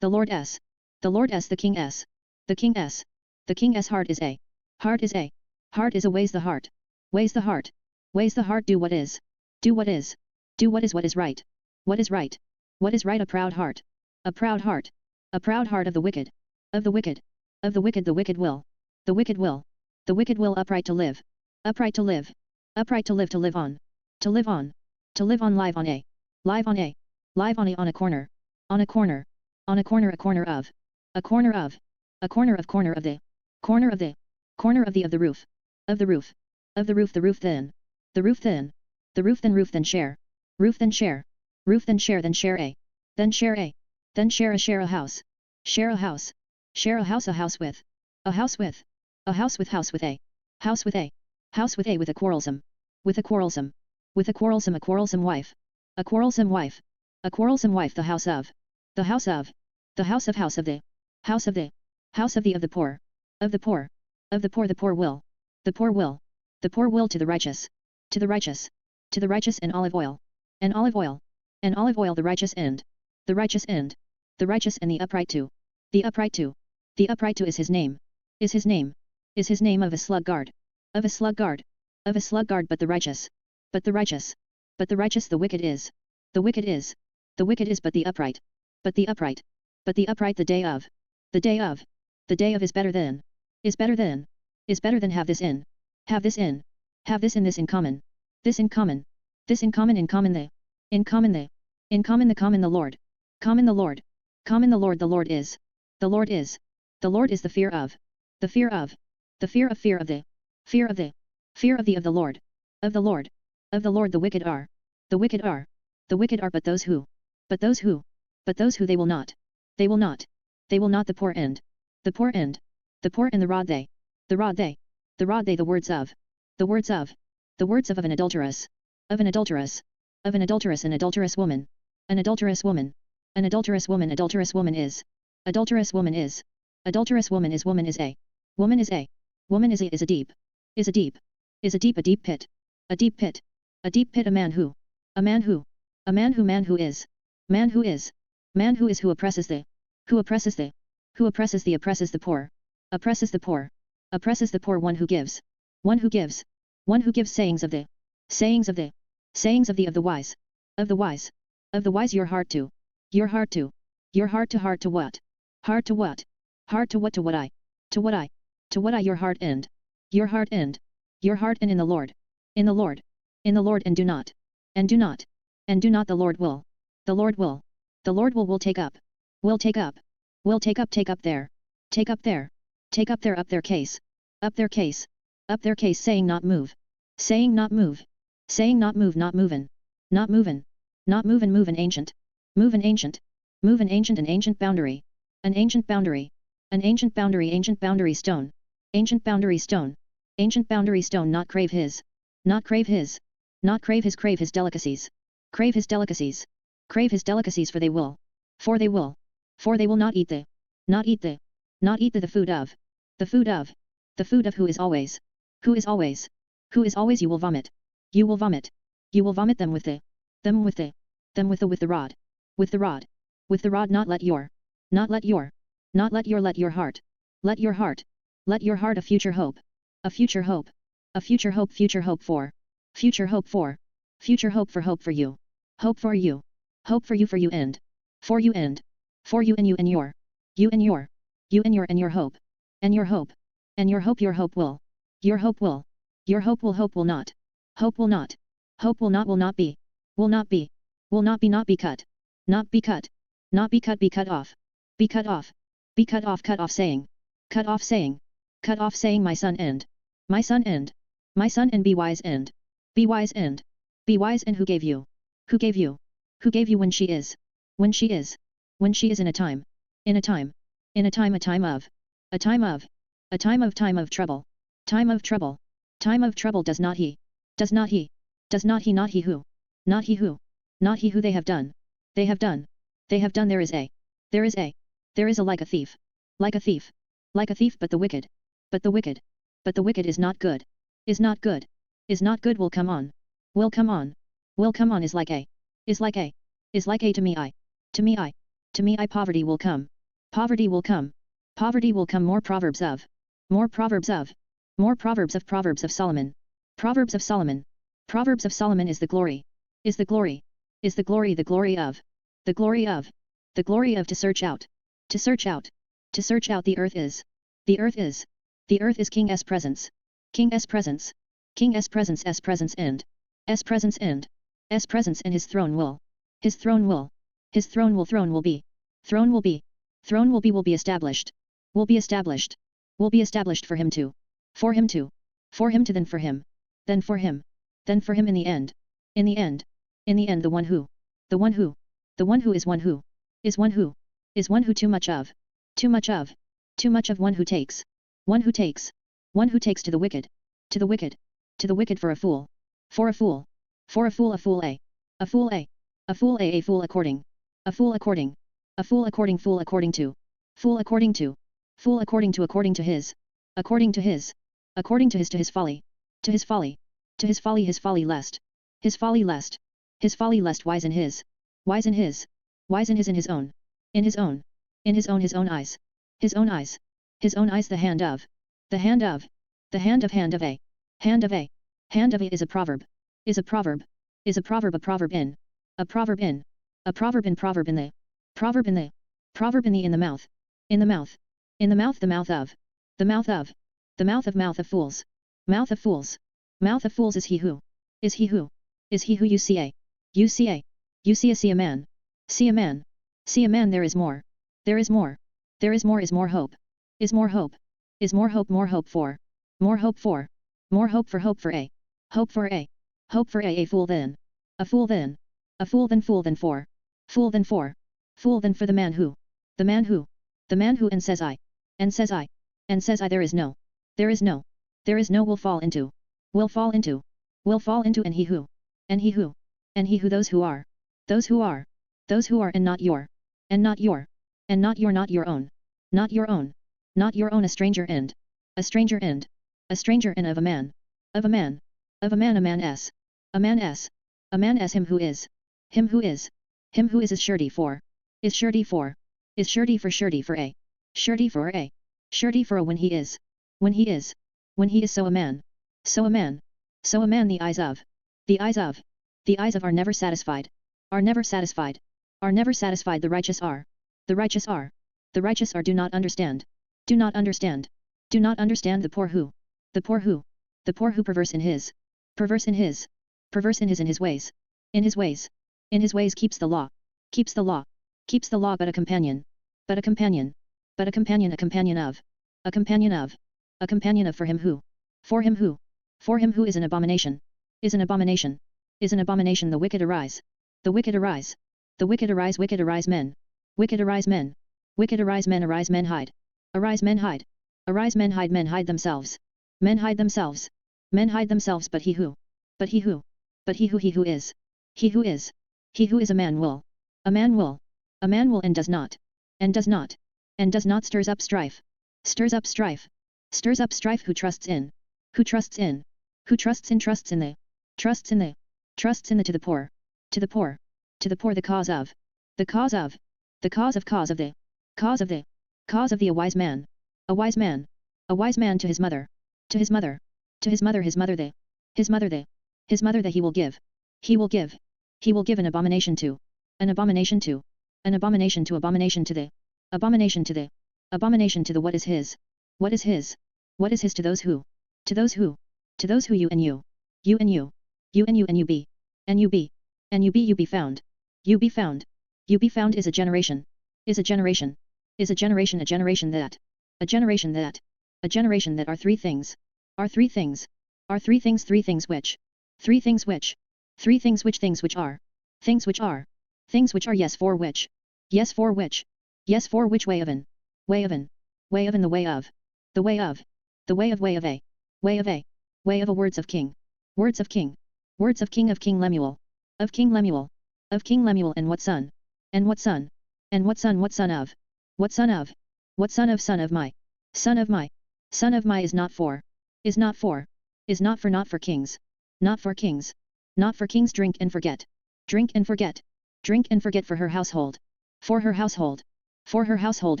The Lord S. The King S. The King S. The King S. Heart is a. Heart is a. Heart is a weighs the heart. Weighs the heart. Weighs the heart. Do what is. Do what is. Do what is right. What is right. What is right. A proud heart. A proud heart. A proud heart of the wicked. Of the wicked. Of the wicked. The wicked will. The wicked will. The wicked will upright to live. Upright to live. Upright to live on. To live on. To live on live on a. Live on a. Live on a on a corner. On a corner. On a corner of. A corner of. A corner of the. Corner of the. Corner of the roof. Of the roof. Of the roof. The roof thin. The roof thin. The roof than share. Roof than share. Roof than share a. Then share a. Then share a house. Share a house. Share a house with. A house with. A house with a. House with a. House with a with a quarrelsome. With a quarrelsome. With a quarrelsome wife. A quarrelsome wife. A quarrelsome wife. The house of. The house of. The house of the. House of the. House of the poor. Of the poor. Of the poor. The poor will. The poor will. The poor will to the righteous. To the righteous. To the righteous and olive oil. And olive oil. And olive oil. The righteous end. The righteous end. The righteous and the upright to. The upright to. The upright to is his name. Is his name. Is his name of a sluggard. Of a sluggard. Of a sluggard. But the righteous. But the righteous. But the righteous. The wicked is. The wicked is. The wicked is but the upright. But the upright. But the upright. The day of. The day of. The day of is better than. Is better than. Is better than have this in. Have this in. Have this in this in common. This in common. This in common the. In common the. In common the common the Lord. Common the Lord. Common the Lord. The Lord is. The Lord is. The Lord is the fear of. The fear of. The fear of the. Fear of the. Fear of the Lord. Of the Lord. Of the Lord. The wicked are. The wicked are. The wicked are but those who. But those who. But those who they will not. They will not. They will not. The poor end. The poor end. The poor and the rod they. The rod they. The rod they. The words of. The words of. The words of an adulteress. Of an adulteress. Of an adulteress. An adulterous woman. An adulterous woman. An adulterous woman. Adulterous woman is. Adulterous woman is. Adulterous woman is. Woman is a. Woman is a. Woman is a. Is a deep. Is a deep. Is a deep. A deep pit. A deep pit. A deep pit. A man who. A man who. A man who. Man who is. Man who is. Man who is. Who oppresses the. Who oppresses the. Who oppresses the. Oppresses the poor. Oppresses the poor. Oppresses the poor. One who gives. One who gives. One who gives sayings of the. Sayings of the. Sayings of the wise. Of the wise. Of the wise. Your heart to. Your heart to. Your heart to. Heart to what? Heart to what? Heart to what? To what I. To what I. To what I. Your heart end. Your heart end. Your heart and in the Lord. In the Lord. In the Lord and do not. And do not. And do not. The Lord will. The Lord will. The Lord will take up. Will take up. Will take up. Take up there. Take up there. Take up there. Up their case. Up their case. Up their case. Saying not move. Saying not move. Saying not move. Not movin'. Not movin'. Not movin'. Move an ancient. Move an ancient. Move an ancient. An ancient boundary. An ancient boundary. An ancient boundary. Ancient boundary stone. Ancient boundary stone. Ancient boundary stone. Not crave his. Not crave his. Not crave his. Crave his delicacies. Crave his delicacies. Crave his delicacies. For they will. For they will. For they will not eat the. Not eat the. Not eat the food of. The food of. The food of who is always. Who is always. Who is always. You will vomit. You will vomit. You will vomit them with the. Them with the. Them with the rod. With the rod. With the rod. Not let your. Not let your. Not let your. Let your heart. Let your heart. Let your heart. A future hope. A future hope. A future hope. Future hope for. Future hope for. Future hope for. Hope for you. Hope for you. Hope for you. For you end. For you end. For you and you and your. You and your. You and your and your hope. And your hope. And your hope. Your hope will. Your hope will. Your hope will. Hope will not. Hope will not. Hope will not. Will not be. Will not be. Will not be. Not be cut. Not be cut. Not be cut. Be cut off. Be cut off. Be cut off saying. Cut off saying. Cut off saying my son and. My son and. My son and be wise and. Be wise and. Be wise and who gave you? Who gave you? Who gave you when she is? When she is. When she is in a time. In a time. In a time of. A time of. A time of trouble. Time of trouble. Time of trouble does not he. Does not he. Does not he not he who. Not he who. Not he who they have done. They have done. They have done there is a. There is a. There is a like a thief. Like a thief. Like a thief but the wicked. But the wicked. But the wicked is not good. Is not good. Is not good will come on. Will come on. Will come on is like a. Is like a. Is like a to me I. To me I. To me I poverty will come. Poverty will come. Poverty will come more Proverbs of. More Proverbs of. More Proverbs of Solomon. Proverbs of Solomon. Proverbs of Solomon is the glory. Is the glory. Is the glory of. The glory of. The glory of to search out. To search out. To search out the earth is. The earth is. The earth is King's presence. King's presence. King's presence S presence and. S presence and. S presence and his throne will. His throne will. His throne will be. Throne will be. Throne will be established. Will be established. Will be established for him to. For him to. For him to then for him. Then for him. Then for him in the end. In the end. In the end the one who. The one who. The one who is one who. Is one who. Is one who too much of. Too much of. Too much of one who takes. One who takes. One who takes to the wicked. To the wicked. To the wicked for a fool. For a fool. For a fool a fool a. A fool a. A fool a fool according. A fool according. A fool according fool according to. Fool according to. Fool according to his. According to his. According to his folly. To his folly. To his folly lest. His folly lest. His folly lest wise in his. Wise in his. Wise in his own. In his own. In his own eyes. His own eyes. His own eyes the hand of. The hand of. The hand of a. Hand of a. Hand of a is a proverb. Is a proverb. Is a proverb in. A proverb in. A proverb in the. Proverb in the. Proverb in the mouth. In the mouth. In the mouth of. The mouth of. The mouth of fools. Mouth of fools. Mouth of fools is he who. Is he who. Is he who you see a. You see a. You see a man. See a man. See a man there is more. There is more. There is more hope. Is more hope. Is more hope for. More hope for. More hope for a. Hope for a. Hope for a fool then. A fool then. A fool then for. Fool then for. Fool then for the man who. The man who. The man who and says I. And says I. And says I there is no. There is no. There is no will fall into. Will fall into. Will fall into and he who. And he who. And he who those who are. Those who are. Those who are and not your. And not your. And not your own. Not your own. Not your own a stranger and. A stranger and. A stranger and of a man. Of a man. Of a man s. A man s. A man s him who is. Him who is. Him who is surety for. Is surety for. Is surety for a. Surety for a. Surety for a when he is. When he is. When he is so a man. So a man. So a man the eyes of. The eyes of. The eyes of are never satisfied. Are never satisfied. Are never satisfied the righteous are. The righteous are. The righteous are do not understand. Do not understand. Do not understand the poor who. The poor who. The poor who perverse in his. Perverse in his. Perverse in his ways. In his ways. In his ways keeps the law. Keeps the law. Keeps the law but a companion. But a companion. But a companion of. A companion of. A companion of for him who. For him who. For him who is an abomination. Is an abomination. Is an abomination the wicked arise. The wicked arise. The wicked arise men. Wicked arise men. Wicked arise men hide. Arise men hide. Arise men hide themselves. Men hide themselves. Men hide themselves but he who. But he who. But he who is. He who is. He who is a man will. A man will. A man will and does not. And does not. And does not stirs up strife. Stirs up strife. Stirs up strife who trusts in. Who trusts in. Who trusts in the. Trusts in the. Trusts in the to the poor. To the poor. To the poor the cause of. The cause of. The cause of the. Cause of the. Cause of the a wise man. A wise man. A wise man to his mother. To his mother. To his mother the. His mother the. His mother that he will give. He will give. He will give an abomination to. An abomination to. An abomination to abomination to the. Abomination to the. Abomination to the what is his. What is his. What is his to those who. To those who. To those who you and you. You and you. You and you and you be. And you be. And you be found. You be found. You be found is a generation. Is a generation. is a generation that. A generation that. A generation that are three things. Are three things. Are three things which. Three things which. Three things which are. Things which are. Things which are yes for which. Yes for which. Yes for which way of an. Way of an. Way of in the way of. The way of. The way of a. Way of a. Way of a words of king. Words of king. Words of King Lemuel. Of King Lemuel. Of King Lemuel and what son? And what son? And what son of? What son of? What son of my? Son of my. Son of my is not for. Is not for. Is not for kings. Not for kings. Not for kings drink and forget. Drink and forget. Drink and forget for her household. For her household. For her household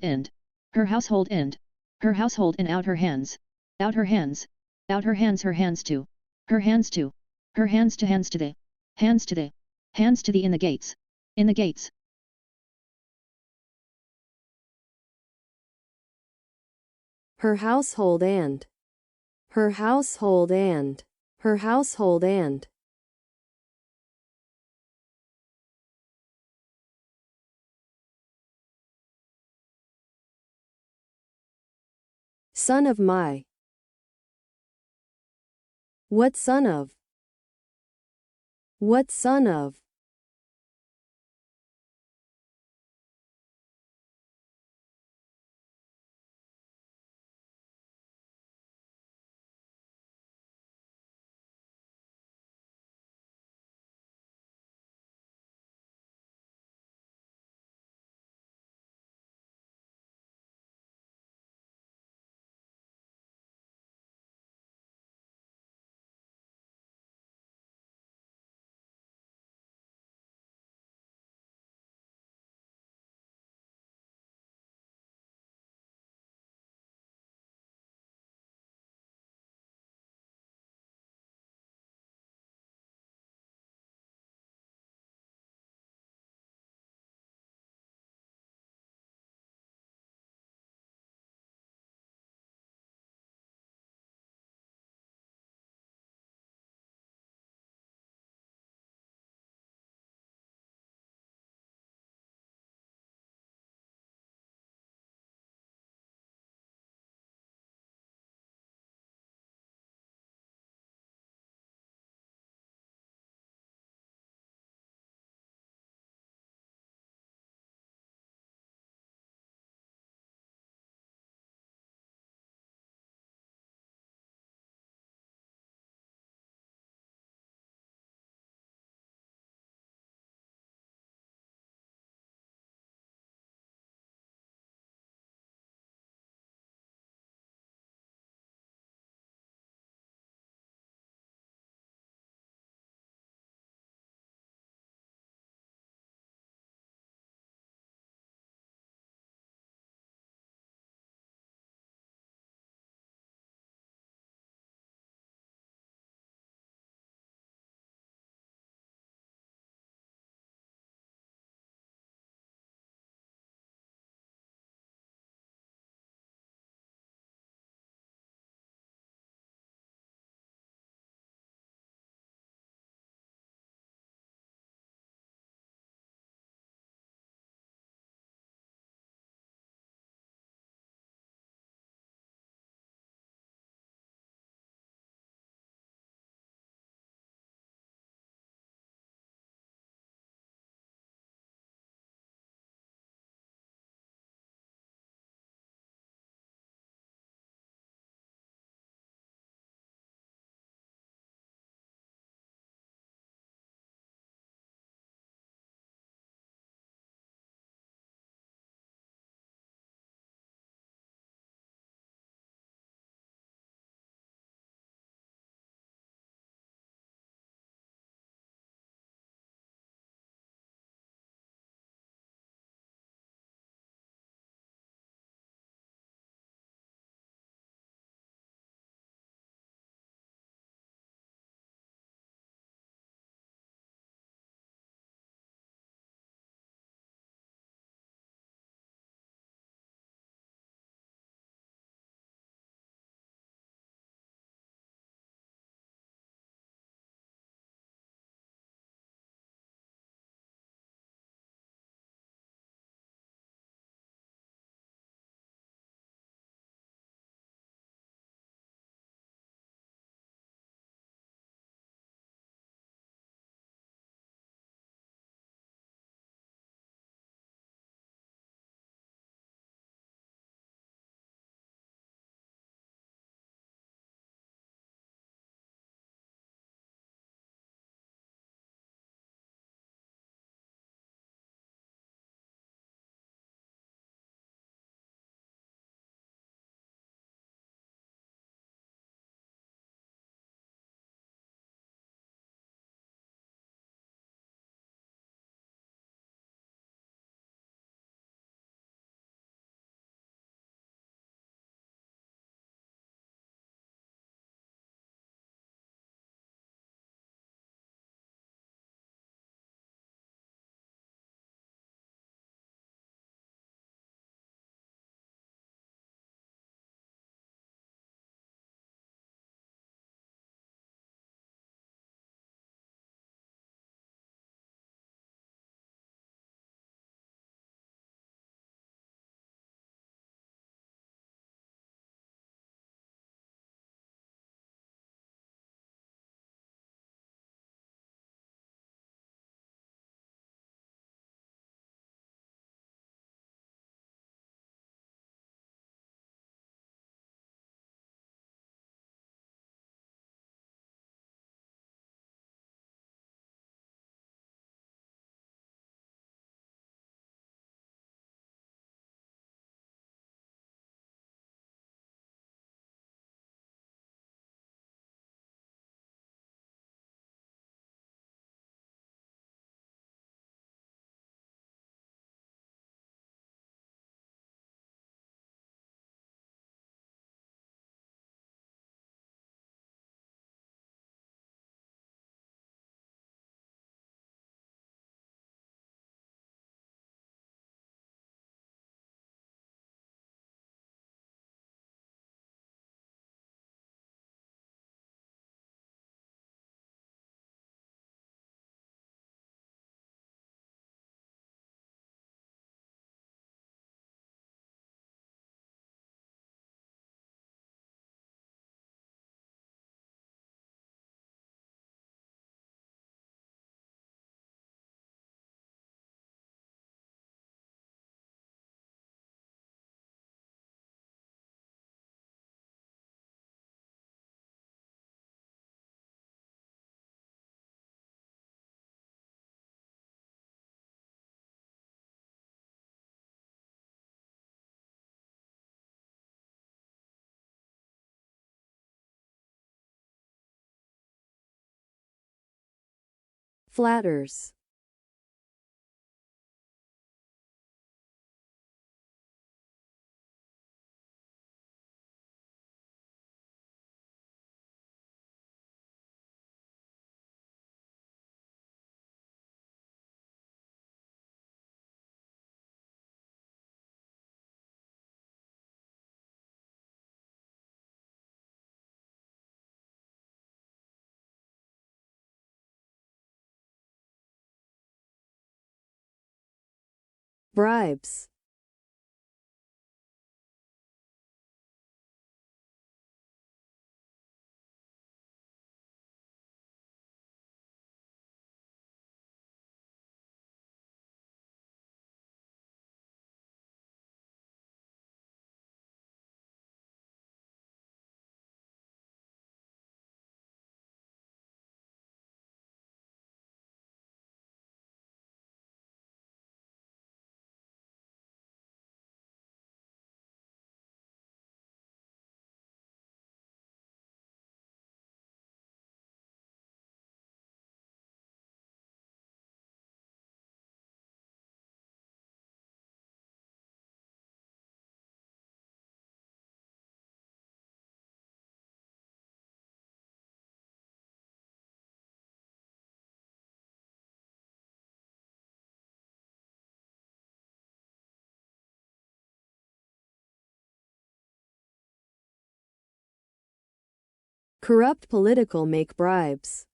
and. Her household and. Her household and out her hands. Out her hands. Out her hands to. Her hands to. Her hands to the. Hands to the. Hands to the in the gates. In the gates. Her household and. Her household and. Her household and. Son of my. What son of? What son of? flatters, bribes, corrupt political make bribes.